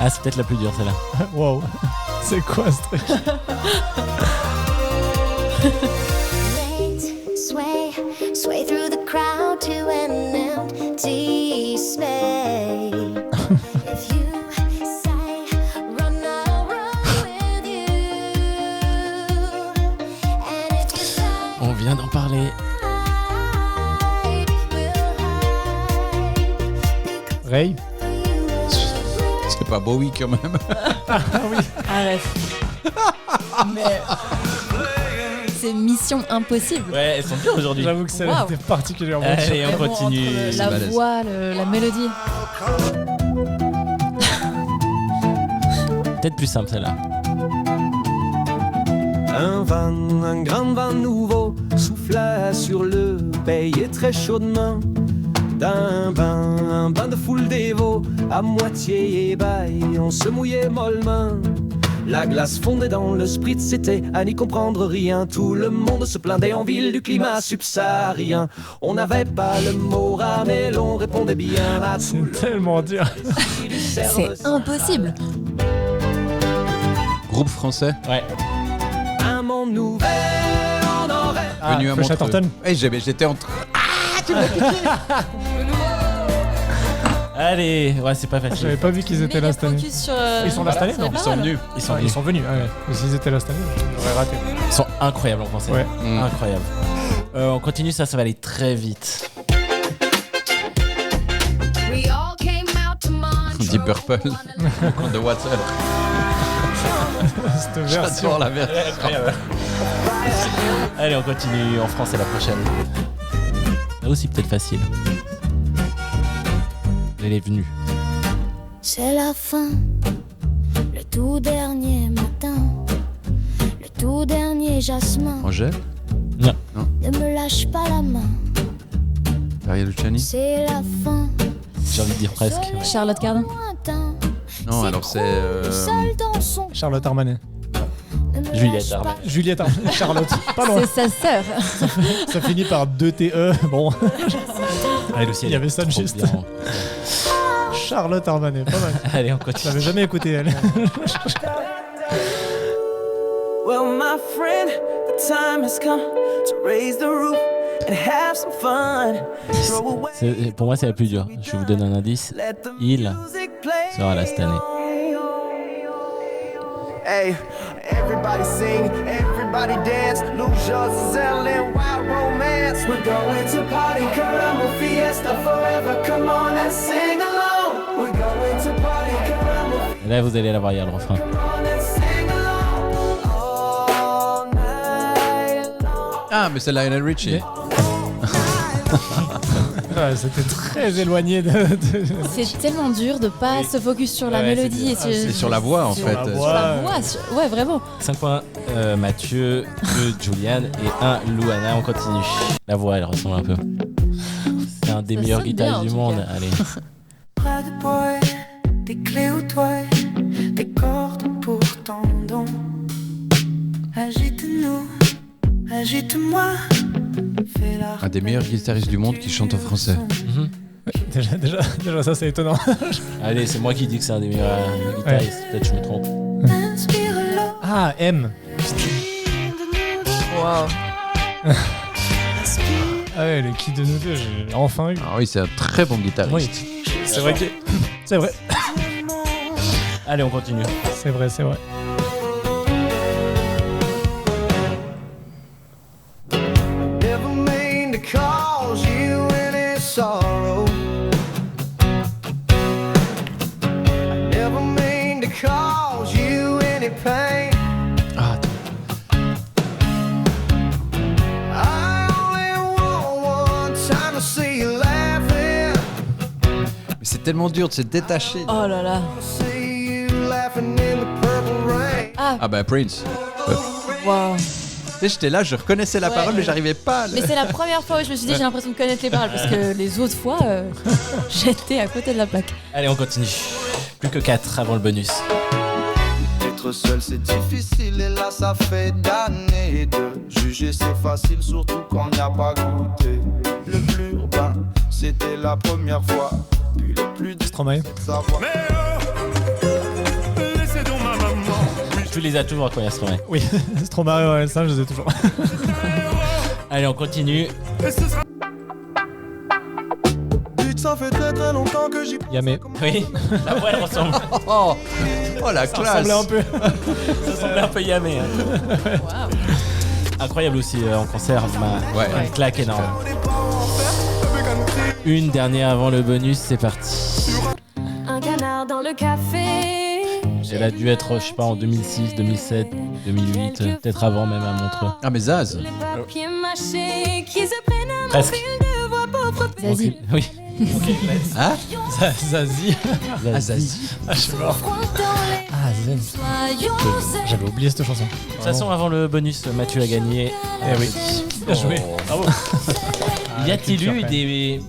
Ah, c'est peut-être la plus dure, celle-là. Wow. C'est quoi ce truc? Sway through the crowd to an empty space. If you say run, I'll run with you. And if you say On vient d'en parler. Ray. C'est pas Bowie quand même. Arrête. Mais c'est mission impossible. Ouais, elles sont dures aujourd'hui. J'avoue que celle-là Wow. était particulièrement Allez, on Vraiment, continue. entre la balèze. voix, la mélodie. Peut-être plus simple, celle-là. Un grand vent nouveau souffla sur le pays et très chaudement. Un bain de foule dévot, à moitié ébahi, on se mouillait mollement. La glace fondait dans le spritz, c'était à n'y comprendre rien. Tout le monde se plaindait en ville du climat subsaharien. On n'avait pas le mot rare, mais l'on répondait bien à tout. C'est tellement dur. C'est impossible. Groupe français. Ouais. Un monde nouvel, on aurait. Venu à Feu Montreux. Chatterton. Eh, j'étais entre. Allez, ouais, c'est pas facile. J'avais pas vu qu'ils étaient là cette année. Focus sur, Ils sont là cette année, non? Ils sont venus. Ils sont venus. Ah ouais. S'ils étaient là cette année, j'aurais raté. Ils sont incroyables en français. Ouais. Incroyable. On continue, ça va aller très vite. we all came out to Montreux. Deep Purple. De Water. Cette version. J'adore la version. Allez, on continue en français la prochaine. Là aussi, peut-être facile. Elle est venue. C'est la fin, le tout dernier matin, le tout dernier jasmin. Angèle. Non. Ne me lâche pas la main, Maria Luciani. c'est la fin. J'ai envie de dire presque. Charlotte Cardin. Lointain, Non, alors c'est... Seul dans son Charlotte Armanet. Juliette Armanet. Juliette Armanet. Charlotte. Pas loin. C'est sa sœur. Ça finit par 2 TE. Bon. Allez, aussi, Il y avait ça trop juste. bien. Charlotte Armanet, pas mal. Allez, on Je continue. l'avais jamais écouté, elle. Well, my friend, the time has come to raise the roof and have some fun. Throw away Pour moi, c'est la plus dure. Je vous donne un indice. Il sera là cette année. Hey, everybody sing, everybody dance, lose yours and wild romance. We're going to party, caramba fiesta forever. Come on and sing along. We're going to party, caramba Et là, vous allez la voir, il y a le refrain. Ah, mais c'est Lionel Richie. Ouais, c'était très éloigné de... C'est tellement dur de pas se focus sur la Ouais, mélodie C'est sur la voix, en fait. la Sur la voix, ouais, vraiment. 5 points Mathieu, 2 Julian et 1 Louana. On continue. La voix, elle ressemble un peu. C'est un des Ça meilleurs sonne guitaristes bien, du en tout monde. cas. Allez. Pas de bois, des clés au toit, des cordes pour tendons. Agite-nous, agite-moi. Fais la Un des meilleurs guitaristes du monde qui chante en français. Déjà, ça, c'est étonnant. Allez, c'est moi qui dis que c'est un des meilleurs guitaristes. Peut-être je me trompe. Inspire-le. Ah, M. Wow. Ah ouais, le qui de nous deux, j'ai enfin eu. Ah oui, c'est un très bon guitariste. Oui, c'est vrai que... C'est vrai. Allez, on continue. C'est vrai, c'est vrai. Never mean to cause you any sorrow. I never mean to cause you any pain. Ah, I only want one time to see you laughing. mais c'est tellement dur de se détacher. Oh là là. See you laughing in the purple rain. Ah bah Prince. Wow. Tu sais, j'étais là, je reconnaissais la Ouais, parole, mais ouais. j'arrivais pas à le... Mais c'est la première fois où je me suis dit j'ai l'impression de connaître les paroles parce que les autres fois j'étais à côté de la plaque. Allez, on continue. Plus que 4 avant le bonus. Être seul c'est difficile et là ça fait d'années. De juger c'est facile surtout quand on n'y a pas goûté. Le plus urbain c'était la première fois. Puis le plus Stromae. savoir. Laissez donc ma maman. Tu les as toujours quand il y a Stromae. Oui, Stromae, ouais, ça, je les ai toujours. Allez, on continue. Dites ça fait très très longtemps que j'y pense. Yamé. Oui, la voix, elle ressemble. Oh, la Ça classe. ressemblait un peu. Ça ressemblait un peu Yamé. Hein. Incroyable aussi en concert. Une claque énorme. Une dernière avant le bonus, c'est parti. Un canard dans le café. Elle a dû être, je sais pas, en 2006, 2007, 2008, peut-être avant même à Montreux. Ah mais Zaz. Les papiers mâchés qui se prennent à mon Presque. fil de voix pauvre. Zazie. Oui. Hein Zazie. Ah Zazie. Ah, je suis mort. Ah, Zen. Soyons J'avais oublié cette chanson. De toute façon, avant le bonus, Mathieu a gagné. Eh oui. Bien joué. Bravo. Y a-t-il eu des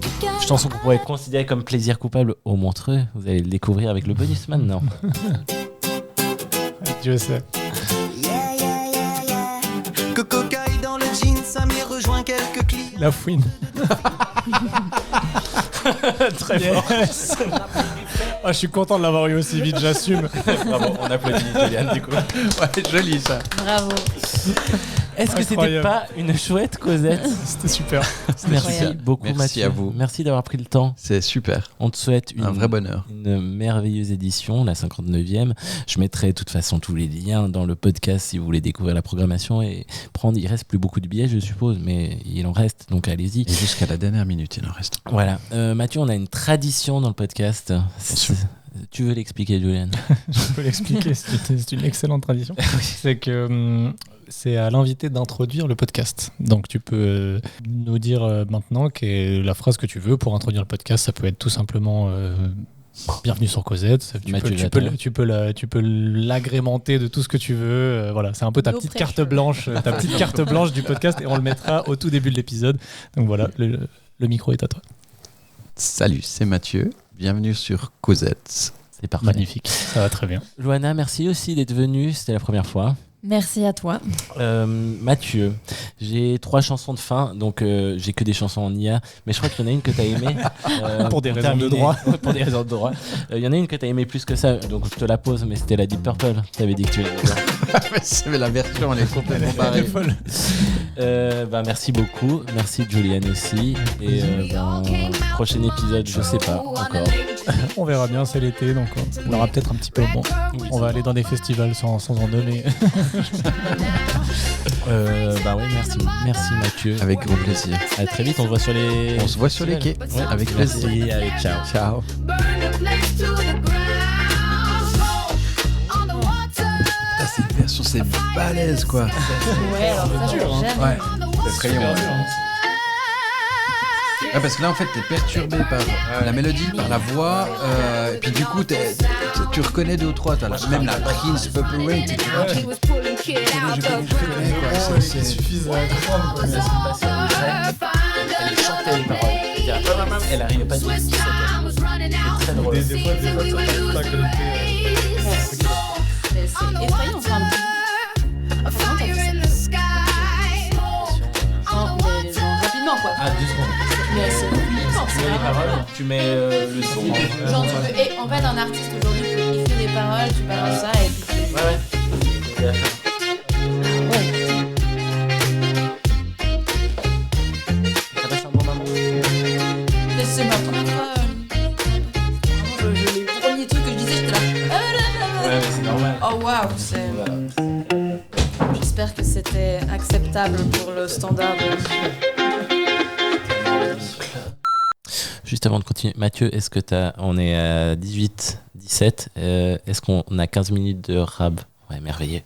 chansons qu'on pourrait considérer comme plaisir coupable au Montreux? Vous allez le découvrir avec le bonus maintenant. Dieu sait. Que cocaïne dans le jean, ça m'y rejoint quelques clics. La fouine. Très fort. Ah, je suis content de l'avoir eu aussi vite, j'assume. Bravo, on applaudit Juliane du coup. Ouais, joli ça. Bravo. Est-ce que c'était Incroyable. pas une chouette Cosette? C'était super. Merci super. beaucoup Merci Mathieu. à vous. Merci d'avoir pris le temps. C'est super. On te souhaite Un vrai bonheur. une merveilleuse édition, la 59e. Je mettrai de toute façon tous les liens dans le podcast si vous voulez découvrir la programmation et prendre. Il reste plus beaucoup de billets, je suppose, mais il en reste, donc allez-y. Et jusqu'à la dernière minute, il en reste. Voilà. Mathieu, on a une tradition dans le podcast. Tu veux l'expliquer, Julian? Je peux l'expliquer, c'est une excellente tradition. C'est que c'est à l'invité d'introduire le podcast. Donc tu peux nous dire maintenant la phrase que tu veux pour introduire le podcast. Ça peut être tout simplement bienvenue sur Cosette. Tu peux l'agrémenter de tout ce que tu veux. Voilà, c'est un peu ta petite carte blanche du podcast et on le mettra au tout début de l'épisode. Donc voilà, le micro est à toi. Salut, c'est Mathieu. Bienvenue sur Cosette. C'est parfait. Magnifique, ça va très bien. Loana, merci aussi d'être venue, c'était la première fois. Merci à toi. Mathieu, j'ai 3 chansons de fin, donc j'ai que des chansons en IA, mais je crois qu'il y en a une que tu as aimée. Pour des raisons de droit. Pour des raisons de droit. Il y en a une que tu as aimée plus que ça, donc je te la pose, mais c'était la Deep Purple. Tu avais dit que tu l'aimais bien. C'est la version, elle est complètement barrée. Merci beaucoup. Merci Juliane aussi. Et prochain épisode, je sais pas encore. On verra bien, c'est l'été, donc on aura peut-être un petit peu. Bon, on va aller dans des festivals sans en donner. Merci Mathieu. Avec grand plaisir. À très vite, on se voit sur les quais. Ouais, avec plaisir. Allez, ciao. Ciao. Cette version, c'est balèze quoi. Ouais, alors ça, j'aime. Ouais, c'est effrayant. Ouais, parce que là en fait t'es perturbé par la mélodie, par la voix, et puis du coup tu reconnais 2 ou 3, même la Prince, Purple Rain, tu vois. C'est suffisant. Elle chantait les paroles. Elle arrivait pas du tout. C'est très drôle. Des fois, ça passe pas comme C'est effrayant, enfin. Franchement, t'as vu ça? Non, mais genre rapidement quoi. Ah, 2 secondes. Mais c'est flippant, Tu mets les paroles, tu mets le son. Genre, et en fait, un artiste aujourd'hui, il fait des paroles, tu balances ça et puis. Ouais. Ça passe un bon moment. Mais c'est ma première fois. Les premiers trucs que je disais, j'étais là. Ouais, mais c'est normal. Oh waouh, c'est. J'espère que c'était acceptable pour le standard de. Juste avant de continuer, Mathieu, est-ce que on est à 18, 17, est-ce qu'on a 15 minutes de rab? Ouais, merveilleux.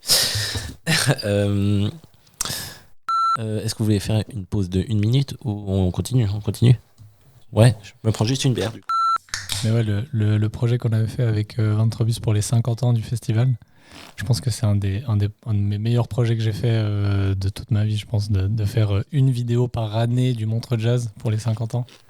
Est-ce que vous voulez faire une pause de 1 minute ou on continue? Ouais, je me prends juste une bière du coup. Mais ouais, le projet qu'on avait fait avec 23 bus pour les 50 ans du festival, je pense que c'est un de mes meilleurs projets que j'ai fait de toute ma vie, je pense, de faire une vidéo par année du Montreux Jazz pour les 50 ans.